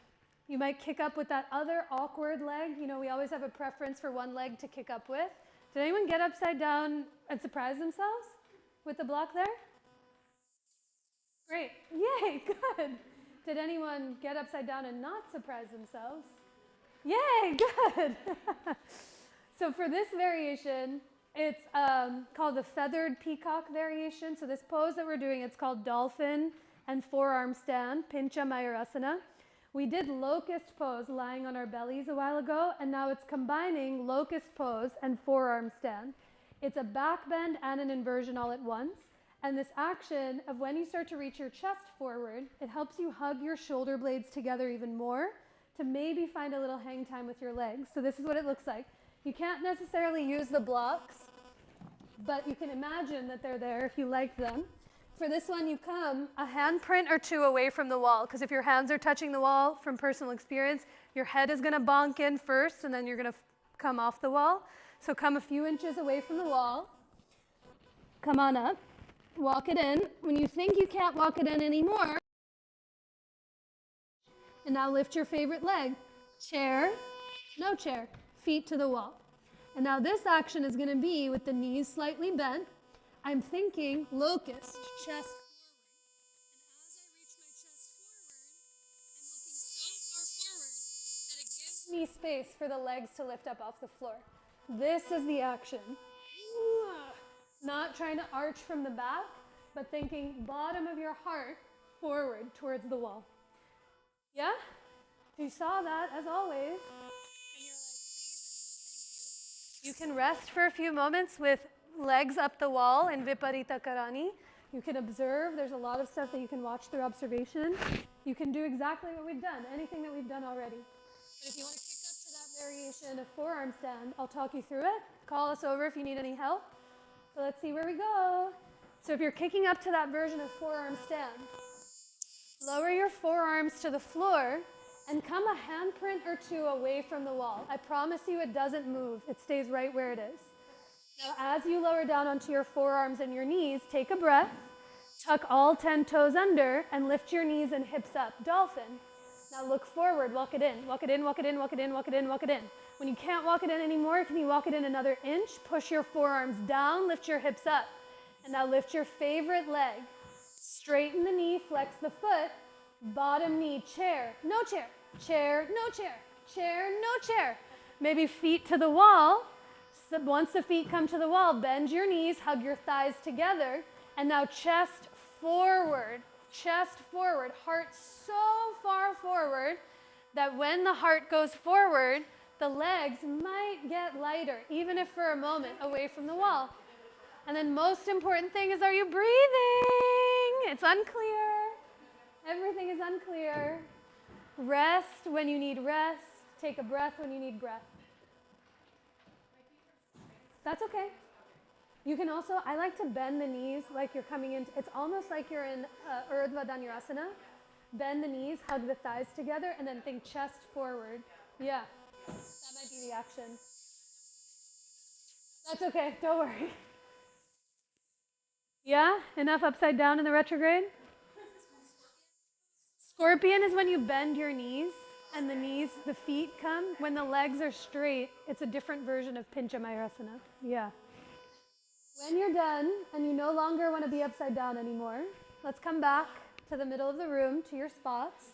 You might kick up with that other awkward leg. You know, we always have a preference for one leg to kick up with. Did anyone get upside down and surprise themselves with the block there? Great. Yay, good. Did anyone get upside down and not surprise themselves? Yay, good. So for this variation, it's called the feathered peacock variation. So this pose that we're doing, it's called dolphin and forearm stand, Pincha Mayurasana. We did locust pose lying on our bellies a while ago, and now it's combining locust pose and forearm stand. It's a back bend and an inversion all at once. And this action of when you start to reach your chest forward, it helps you hug your shoulder blades together even more to maybe find a little hang time with your legs. So this is what it looks like. You can't necessarily use the blocks, but you can imagine that they're there if you like them. For this one, you come a handprint or two away from the wall, because if your hands are touching the wall from personal experience, your head is going to bonk in first, and then you're going to come off the wall. So come a few inches away from the wall. Come on up. Walk it in. When you think you can't walk it in anymore, and now lift your favorite leg. Chair, no chair, feet to the wall. And now this action is going to be with the knees slightly bent. I'm thinking locust, chest forward. And as I reach my chest forward, I'm looking so far forward that it gives me space for the legs to lift up off the floor. This is the action. Not trying to arch from the back, but thinking bottom of your heart forward towards the wall. Yeah? If you saw that, as always, and you're like, please and no thank you, you can rest for a few moments with legs up the wall in Viparita Karani. You can observe. There's a lot of stuff that you can watch through observation. You can do exactly what we've done, anything that we've done already. But if you want to kick up to that variation of forearm stand, I'll talk you through it. Call us over if you need any help. So let's see where we go. So if you're kicking up to that version of forearm stand, lower your forearms to the floor and come a handprint or two away from the wall. I promise you it doesn't move. It stays right where it is. Now, as you lower down onto your forearms and your knees, take a breath, tuck all 10 toes under, and lift your knees and hips up. Dolphin. Now look forward, walk it in, walk it in, walk it in, walk it in, walk it in, walk it in. When you can't walk it in anymore, can you walk it in another inch? Push your forearms down, lift your hips up. And now lift your favorite leg. Straighten the knee, flex the foot. Bottom knee, chair, no chair, chair, no chair, chair, no chair. Maybe feet to the wall. So once the feet come to the wall, bend your knees, hug your thighs together. And now chest forward, heart so far forward that when the heart goes forward, the legs might get lighter, even if for a moment away from the wall. And then most important thing is, are you breathing? It's unclear. Everything is unclear. Rest when you need rest. Take a breath when you need breath. That's okay. You can also, I like to bend the knees like you're coming into, it's almost like you're in Urdhva Dhanurasana. Bend the knees, hug the thighs together, and then think chest forward. Yeah, that might be the action. That's okay, don't worry. Yeah, enough upside down in the retrograde? Scorpion is when you bend your knees and the feet come. When the legs are straight, it's a different version of Pincha Mayurasana. Yeah. When you're done and you no longer want to be upside down anymore, let's come back to the middle of the room, to your spots.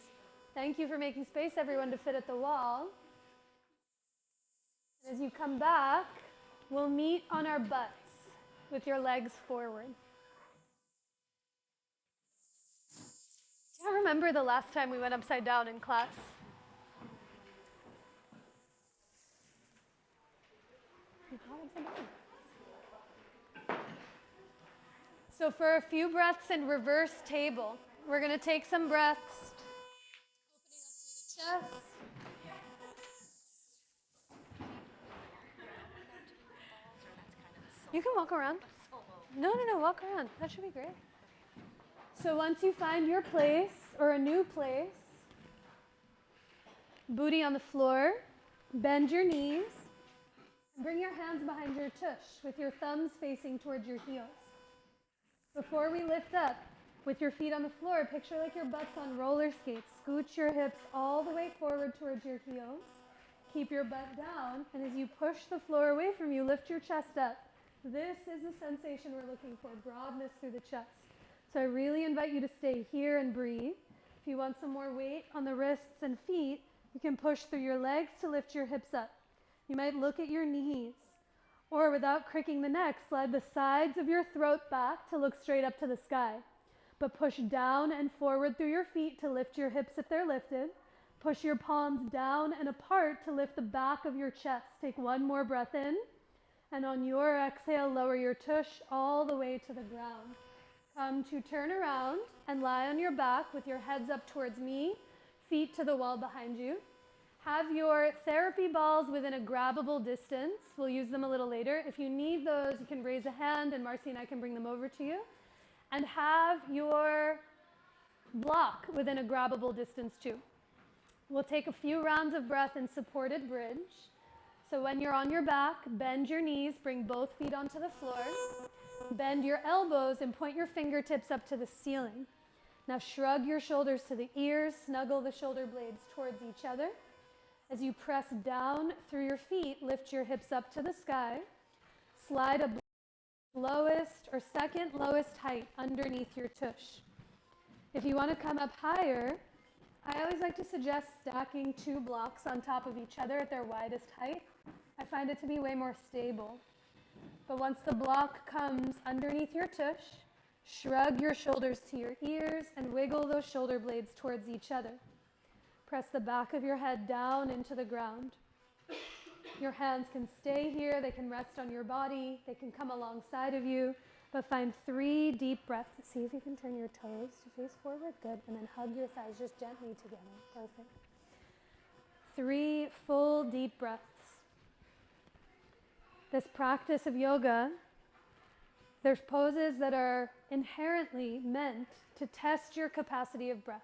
Thank you for making space, everyone, to fit at the wall. As you come back, we'll meet on our butts with your legs forward. I remember the last time we went upside down in class. So for a few breaths in reverse table, we're going to take some breaths, opening up through the chest. You can walk around. No, walk around. That should be great. So once you find your place, or a new place, booty on the floor, bend your knees, and bring your hands behind your tush with your thumbs facing towards your heels. Before we lift up, with your feet on the floor, picture like your butt's on roller skates. Scooch your hips all the way forward towards your heels. Keep your butt down, and as you push the floor away from you, lift your chest up. This is the sensation we're looking for, broadness through the chest. So I really invite you to stay here and breathe. If you want some more weight on the wrists and feet, you can push through your legs to lift your hips up. You might look at your knees, or without cricking the neck, slide the sides of your throat back to look straight up to the sky. But push down and forward through your feet to lift your hips if they're lifted. Push your palms down and apart to lift the back of your chest. Take one more breath in, and on your exhale, lower your tush all the way to the ground. Come to turn around and lie on your back with your heads up towards me, feet to the wall behind you. Have your therapy balls within a grabbable distance. We'll use them a little later. If you need those, you can raise a hand and Marcy and I can bring them over to you. And have your block within a grabbable distance too. We'll take a few rounds of breath in supported bridge. So when you're on your back, bend your knees, bring both feet onto the floor. Bend your elbows and point your fingertips up to the ceiling. Now shrug your shoulders to the ears, snuggle the shoulder blades towards each other. As you press down through your feet, lift your hips up to the sky. Slide a lowest or second lowest height underneath your tush. If you want to come up higher, I always like to suggest stacking 2 blocks on top of each other at their widest height. I find it to be way more stable. But once the block comes underneath your tush, shrug your shoulders to your ears and wiggle those shoulder blades towards each other. Press the back of your head down into the ground. Your hands can stay here, they can rest on your body, they can come alongside of you, but find 3 deep breaths. See if you can turn your toes to face forward. Good. And then hug your thighs just gently together. Perfect. 3 full deep breaths. This practice of yoga, there's poses that are inherently meant to test your capacity of breath.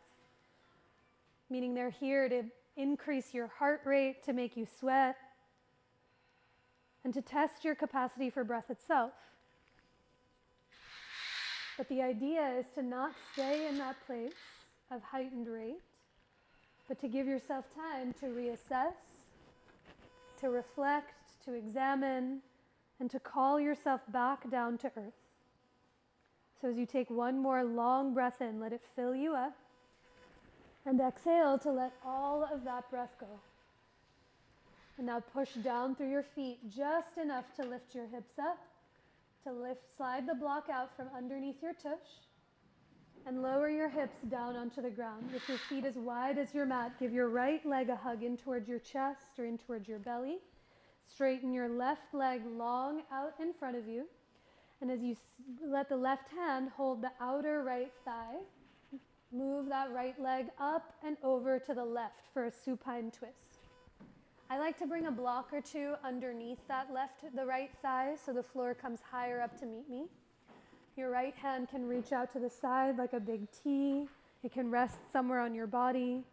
Meaning they're here to increase your heart rate, to make you sweat, and to test your capacity for breath itself. But the idea is to not stay in that place of heightened rate, but to give yourself time to reassess, to reflect, to examine, and to call yourself back down to earth. So as you take one more long breath in, let it fill you up, and exhale to let all of that breath go. And now push down through your feet just enough to lift your hips up, to slide the block out from underneath your tush, and lower your hips down onto the ground. With your feet as wide as your mat, give your right leg a hug in towards your chest or in towards your belly. Straighten your left leg long out in front of you. And as you let the left hand hold the outer right thigh, move that right leg up and over to the left for a supine twist. I like to bring a block or two underneath the right thigh so the floor comes higher up to meet me. Your right hand can reach out to the side like a big T. It can rest somewhere on your body.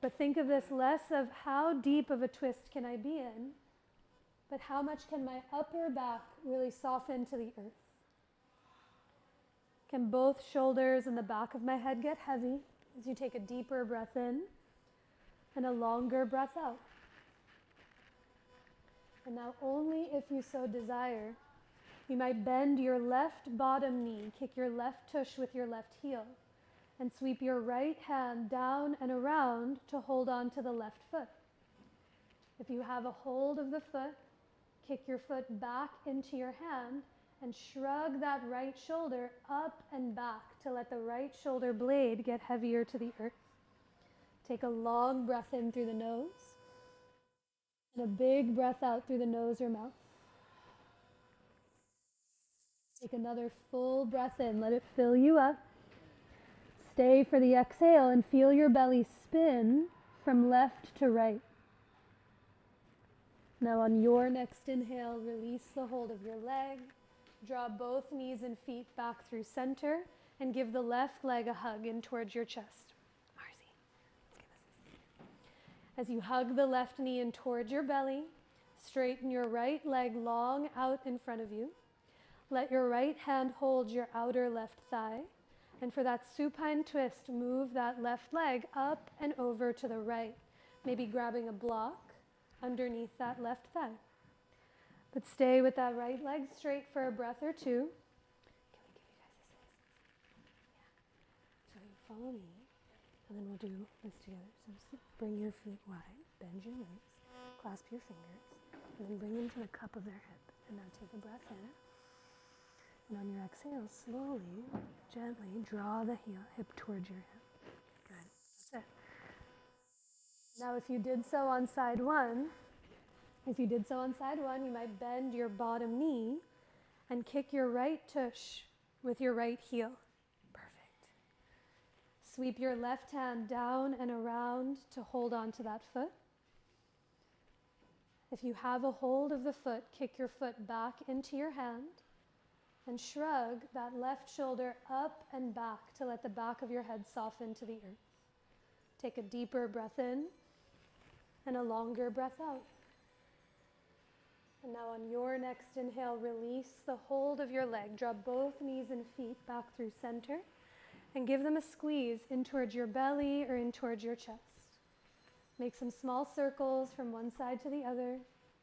But think of this less of how deep of a twist can I be in, but how much can my upper back really soften to the earth? Can both shoulders and the back of my head get heavy as you take a deeper breath in and a longer breath out? And now only if you so desire, you might bend your left bottom knee, kick your left tush with your left heel, and sweep your right hand down and around to hold on to the left foot. If you have a hold of the foot, kick your foot back into your hand and shrug that right shoulder up and back to let the right shoulder blade get heavier to the earth. Take a long breath in through the nose and a big breath out through the nose or mouth. Take another full breath in, let it fill you up. Stay for the exhale and feel your belly spin from left to right. Now on your next inhale, release the hold of your leg. Draw both knees and feet back through center and give the left leg a hug in towards your chest. Marcy, let's give this. As you hug the left knee in towards your belly, straighten your right leg long out in front of you. Let your right hand hold your outer left thigh. And for that supine twist, move that left leg up and over to the right, maybe grabbing a block underneath that left thigh. But stay with that right leg straight for a breath or two. Can we give you guys this? Yeah. So you follow me, and then we'll do this together. So just bring your feet wide, bend your knees, clasp your fingers, and then bring them to the cup of their hip. And now take a breath in. And on your exhale, slowly, gently draw the hip towards your hip. Good. That's it. Now if you did so on side one, you might bend your bottom knee and kick your right tush with your right heel. Perfect. Sweep your left hand down and around to hold on to that foot. If you have a hold of the foot, kick your foot back into your hand and shrug that left shoulder up and back to let the back of your head soften to the earth. Take a deeper breath in and a longer breath out. And now on your next inhale, release the hold of your leg. Draw both knees and feet back through center and give them a squeeze in towards your belly or in towards your chest. Make some small circles from one side to the other.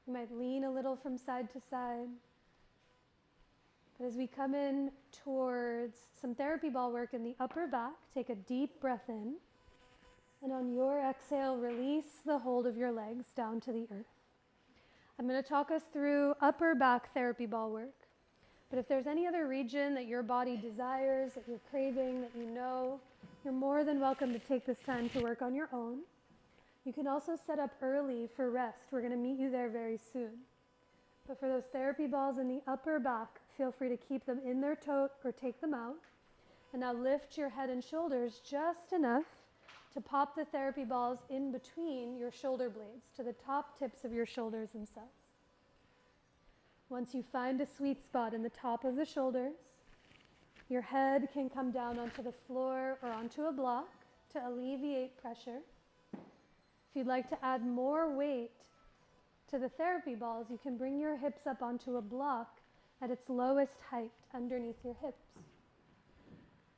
You might lean a little from side to side. But as we come in towards some therapy ball work in the upper back, take a deep breath in. And on your exhale, release the hold of your legs down to the earth. I'm going to talk us through upper back therapy ball work. But if there's any other region that your body desires, that you're craving, that you know, you're more than welcome to take this time to work on your own. You can also set up early for rest. We're going to meet you there very soon. But for those therapy balls in the upper back, feel free to keep them in their tote or take them out. And now lift your head and shoulders just enough to pop the therapy balls in between your shoulder blades to the top tips of your shoulders themselves. Once you find a sweet spot in the top of the shoulders, your head can come down onto the floor or onto a block to alleviate pressure. If you'd like to add more weight to the therapy balls, you can bring your hips up onto a block at its lowest height underneath your hips.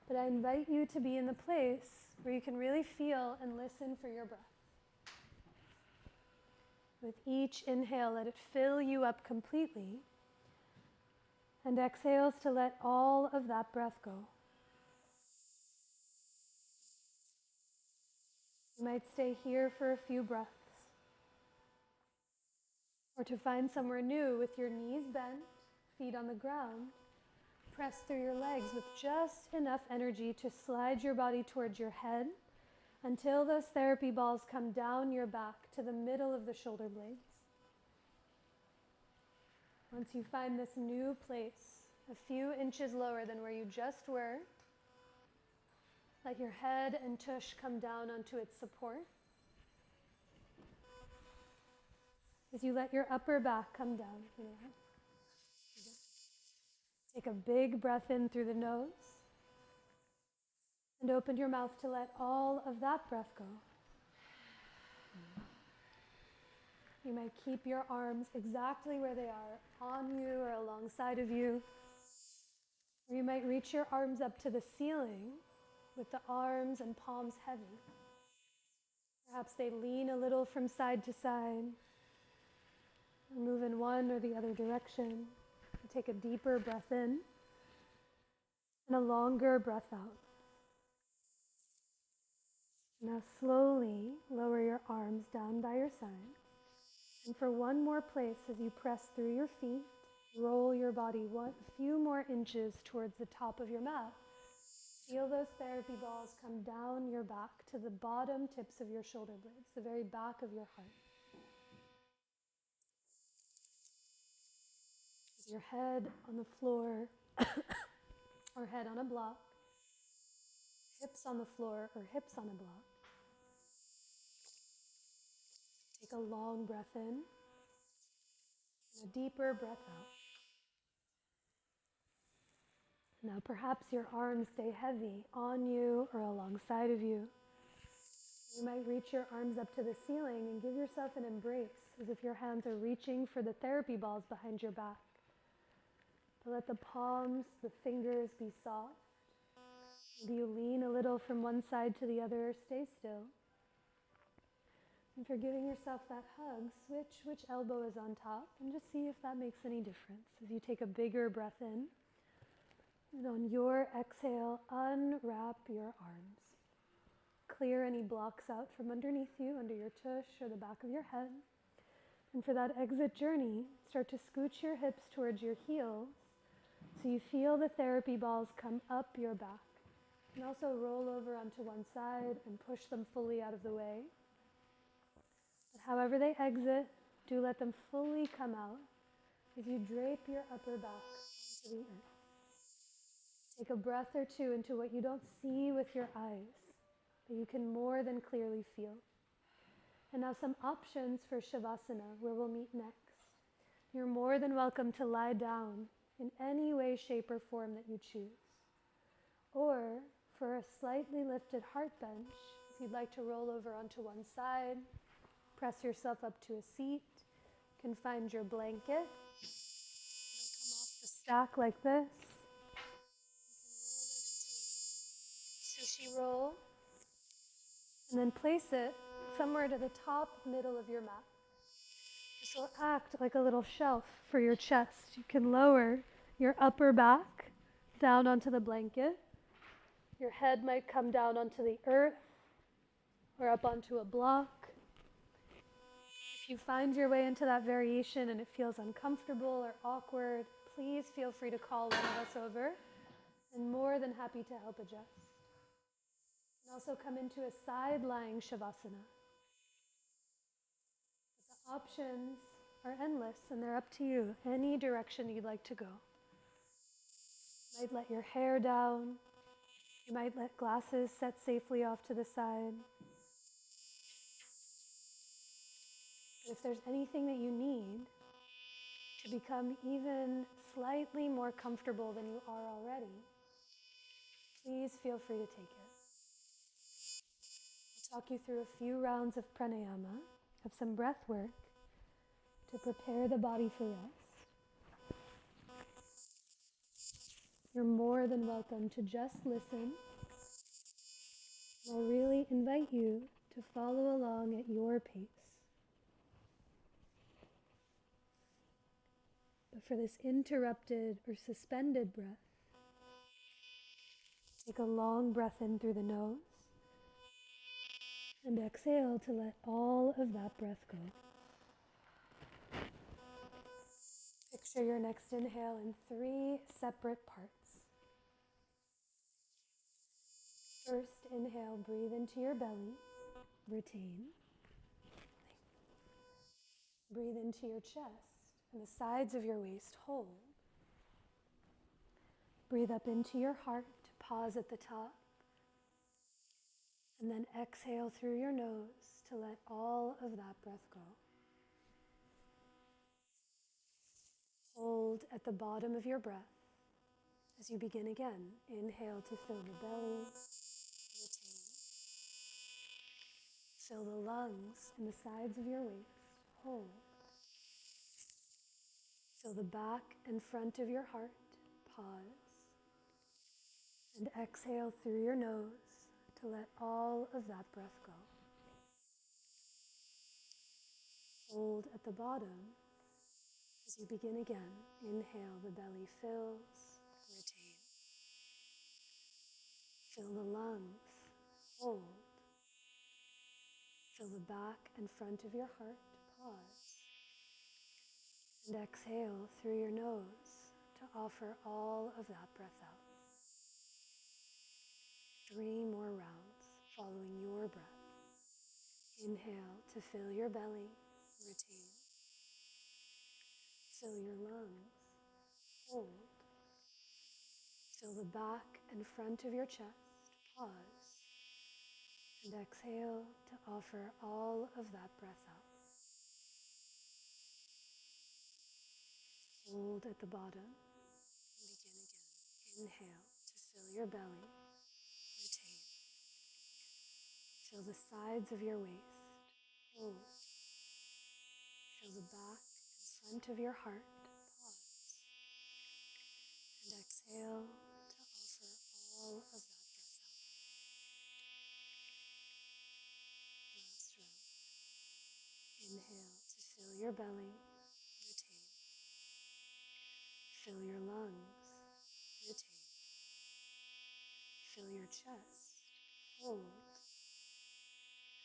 But I invite you to be in the place where you can really feel and listen for your breath. With each inhale, let it fill you up completely, and exhales to let all of that breath go. You might stay here for a few breaths, or to find somewhere new with your knees bent, feet on the ground. Press through your legs with just enough energy to slide your body towards your head until those therapy balls come down your back to the middle of the shoulder blades. Once you find this new place, a few inches lower than where you just were, let your head and tush come down onto its support. As you let your upper back come down. Take a big breath in through the nose and open your mouth to let all of that breath go. You might keep your arms exactly where they are, on you or alongside of you. Or you might reach your arms up to the ceiling with the arms and palms heavy. Perhaps they lean a little from side to side, or move in one or the other direction. Take a deeper breath in and a longer breath out. Now slowly lower your arms down by your sides. And for one more place, as you press through your feet, roll your body a few more inches towards the top of your mat. Feel those therapy balls come down your back to the bottom tips of your shoulder blades, the very back of your heart. With your head on the floor or head on a block, hips on the floor or hips on a block. Take a long breath in and a deeper breath out. Now perhaps your arms stay heavy on you or alongside of you. You might reach your arms up to the ceiling and give yourself an embrace as if your hands are reaching for the therapy balls behind your back. But let the palms, the fingers be soft. Maybe you lean a little from one side to the other or stay still. And for giving yourself that hug, switch which elbow is on top and just see if that makes any difference as you take a bigger breath in. And on your exhale, unwrap your arms. Clear any blocks out from underneath you, under your tush or the back of your head. And for that exit journey, start to scooch your hips towards your heels so you feel the therapy balls come up your back. And also roll over onto one side and push them fully out of the way. But however they exit, do let them fully come out as you drape your upper back onto the earth. Take a breath or two into what you don't see with your eyes, but you can more than clearly feel. And now some options for Shavasana, where we'll meet next. You're more than welcome to lie down in any way, shape, or form that you choose. Or for a slightly lifted heart bench, if you'd like to roll over onto one side, press yourself up to a seat, you can find your blanket. It'll come off the stack like this. Sushi roll, and then place it somewhere to the top middle of your mat. This will act like a little shelf for your chest. You can lower your upper back down onto the blanket. Your head might come down onto the earth or up onto a block. If you find your way into that variation and it feels uncomfortable or awkward, please feel free to call one of us over. I'm more than happy to help adjust. And also come into a side-lying Shavasana. The options are endless and they're up to you, any direction you'd like to go. You might let your hair down. You might let glasses set safely off to the side. But if there's anything that you need to become even slightly more comfortable than you are already, please feel free to take it. I'll Walk you through a few rounds of pranayama, of some breath work to prepare the body for rest. You're more than welcome to just listen. I really invite you to follow along at your pace. But for this interrupted or suspended breath, take a long breath in through the nose and exhale to let all of that breath go. Picture your next inhale in 3 separate parts. First inhale, breathe into your belly, retain. Breathe into your chest and the sides of your waist, hold. Breathe up into your heart, pause at the top. And then exhale through your nose to let all of that breath go. Hold at the bottom of your breath as you begin again. Inhale to fill the belly, retain. Fill the lungs and the sides of your waist, hold. Fill the back and front of your heart, pause. And exhale through your nose to let all of that breath go. Hold at the bottom as you begin again. Inhale, the belly fills, retain. Fill the lungs, hold. Fill the back and front of your heart, pause. And exhale through your nose to offer all of that breath out. 3 more rounds following your breath. Inhale to fill your belly, retain. Fill your lungs, hold. Fill the back and front of your chest, pause. And exhale to offer all of that breath out. Hold at the bottom and begin again. Inhale to fill your belly, retain. Fill the sides of your waist, hold. Fill the back and front of your heart, pause. And exhale to offer all of that breath out. Last round. Inhale to fill your belly, retain. Fill your lungs, retain. Fill your chest, hold.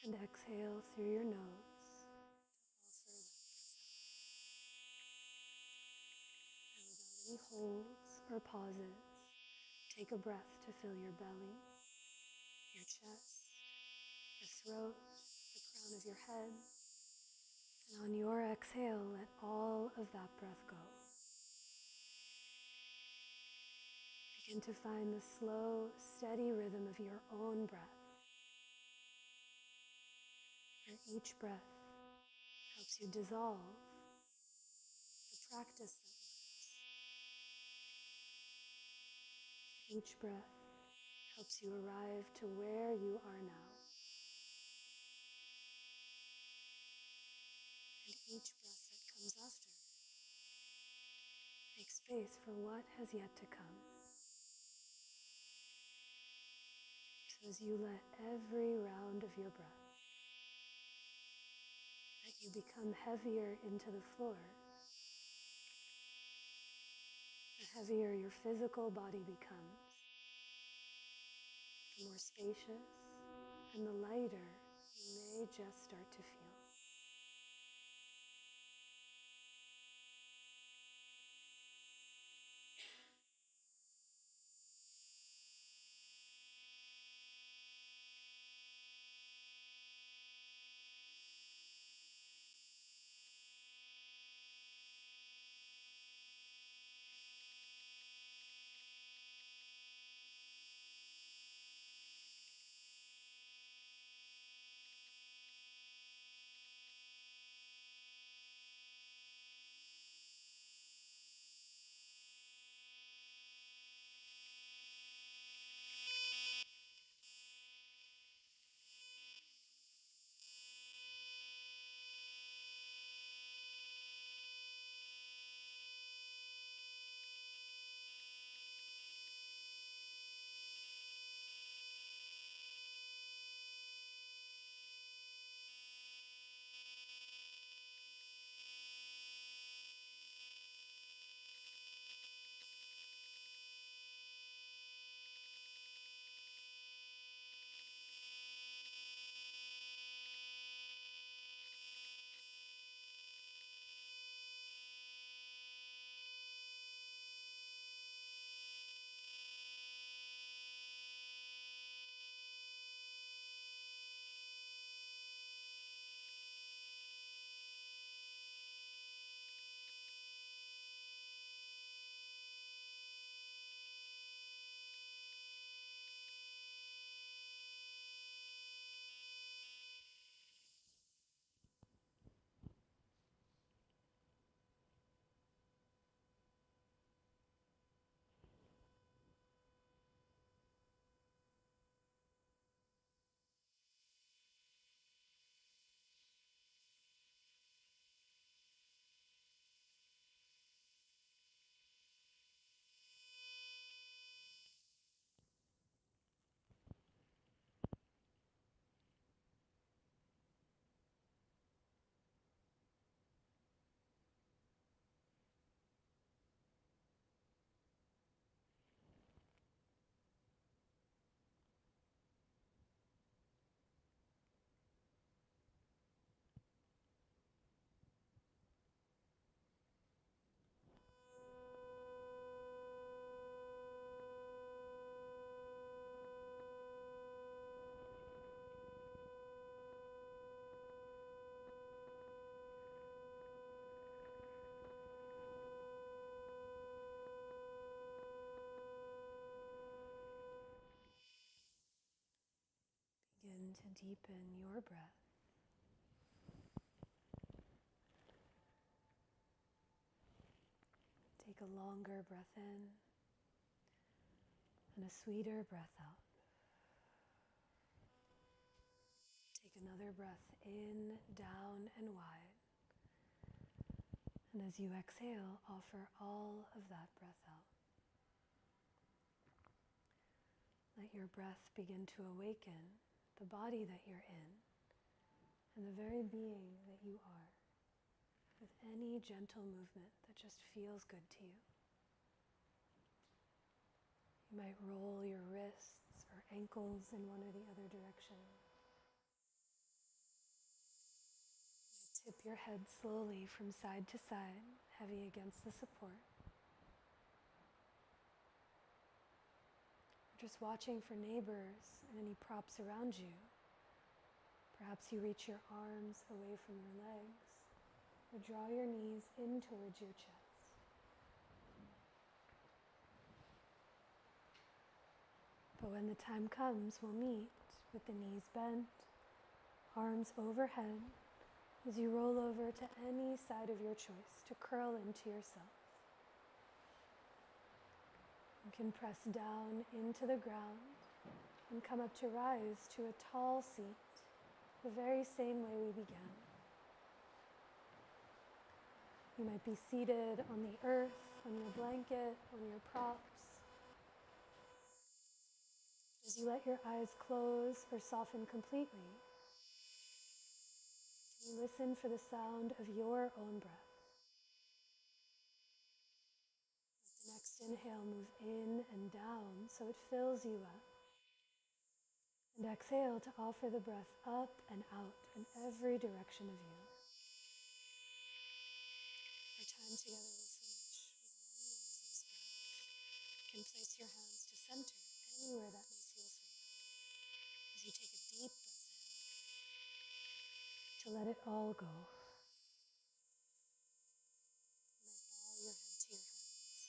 And exhale through your nose to offer that breath out. And without any holds or pauses, take a breath to fill your belly, your chest, your throat, the crown of your head. And on your exhale, let all of that breath go. Begin to find the slow, steady rhythm of your own breath, where each breath helps you dissolve the practice that was. Each breath helps you arrive to where you are now. And each breath that comes after makes space for what has yet to come. So as you let every round of your breath, that you become heavier into the floor, the heavier your physical body becomes, the more spacious and the lighter you may just start to feel. begin to deepen your breath. Take a longer breath in and a sweeter breath out. Take another breath in, down, and wide. And as you exhale, offer all of that breath out. Let your breath begin to awaken the body that you're in and the very being that you are, with any gentle movement that just feels good to you. You might roll your wrists or ankles in one or the other direction. Tip your head slowly from side to side, heavy against the support. Just watching for neighbors and any props around you. Perhaps you reach your arms away from your legs, or draw your knees in towards your chest. But when the time comes, we'll meet with the knees bent, arms overhead, as you roll over to any side of your choice to curl into yourself. You can press down into the ground and come up to rise to a tall seat, the very same way we began. You might be seated on the earth, on your blanket, on your props. As you let your eyes close or soften completely, you listen for the sound of your own breath. Let the next inhale move in and down so it fills you up. And exhale to offer the breath up and out in every direction of you. Our time together will finish with one more of those breaths. You can place your hands to center anywhere that may feel for you. As you take a deep breath in, to let it all go. You might bow your head to your hands,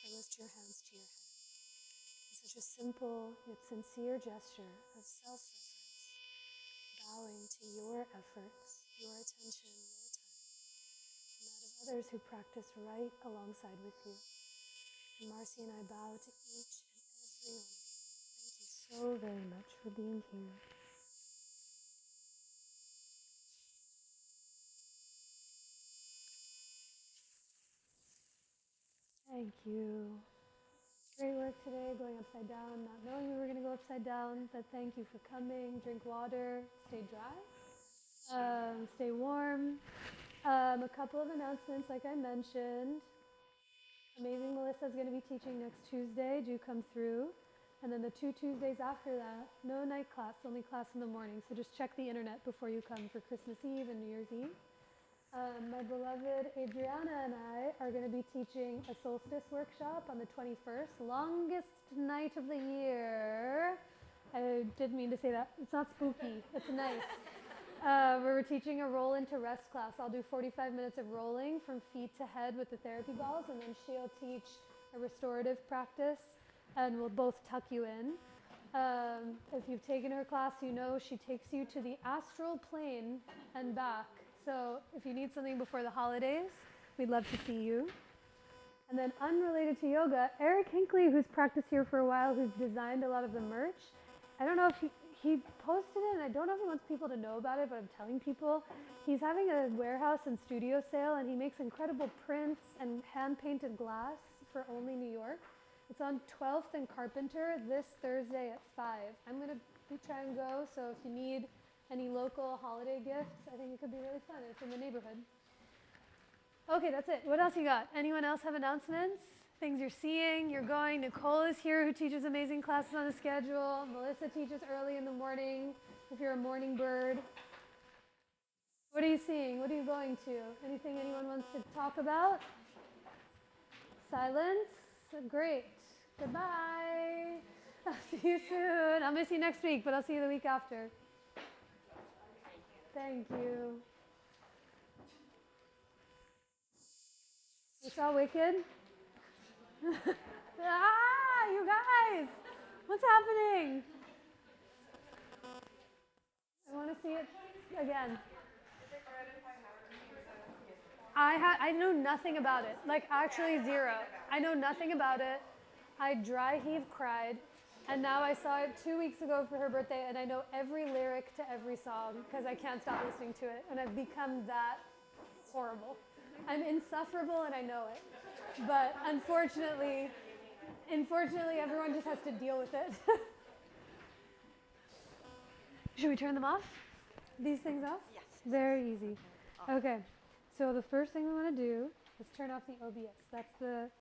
or lift your hands to your head. In such a simple yet sincere gesture of self-reverence, bowing to your efforts, your attention, your time, and that of others who practice right alongside with you. And Marcy and I bow to each and every one of you all. Thank you so very much for being here. Thank you. Great work today, going upside down, not knowing we were going to go upside down, but thank you for coming. Drink water, stay dry, stay warm. A couple of announcements, like I mentioned. Amazing Melissa is going to be teaching next Tuesday. Do come through. And then the 2 Tuesdays after that, no night class, only class in the morning. So just check the internet before you come for Christmas Eve and New Year's Eve. My beloved Adriana and I are going to be teaching a solstice workshop on the 21st, longest night of the year. I didn't mean to say that. It's not spooky. It's nice. Where we're teaching a roll into rest class. I'll do 45 minutes of rolling from feet to head with the therapy balls, and then she'll teach a restorative practice, and we'll both tuck you in. If you've taken her class, you know she takes you to the astral plane and back. So if you need something before the holidays, we'd love to see you. And then unrelated to yoga, Eric Hinckley, who's practiced here for a while, who's designed a lot of the merch. I don't know if he posted it, and I don't know if he wants people to know about it, but I'm telling people. He's having a warehouse and studio sale, and he makes incredible prints and hand-painted glass for only New York. It's on 12th and Carpenter this Thursday at 5. I'm going to try and go, so if you need any local holiday gifts, I think it could be really fun. It's in the neighborhood. Okay, that's it. What else you got? Anyone else have announcements? Things you're seeing, you're going. Nicole is here, who teaches amazing classes on the schedule. Melissa teaches early in the morning, if you're a morning bird. What are you seeing? What are you going to? Anything anyone wants to talk about? Silence? Great. Goodbye. I'll see you soon. I'll miss you next week, but I'll see you the week after. Thank you. You saw Wicked? Ah, you guys! What's happening? again. I know nothing about it. Like, actually zero. I know nothing about it. I dry heave cried. And now I saw it 2 weeks ago for her birthday, and I know every lyric to every song because I can't stop listening to it. And I've become that horrible. I'm insufferable, and I know it. But unfortunately, everyone just has to deal with it. Should we turn them off? These things off? Yes. Very easy. Okay. So the first thing we want to do is turn off the OBS. That's the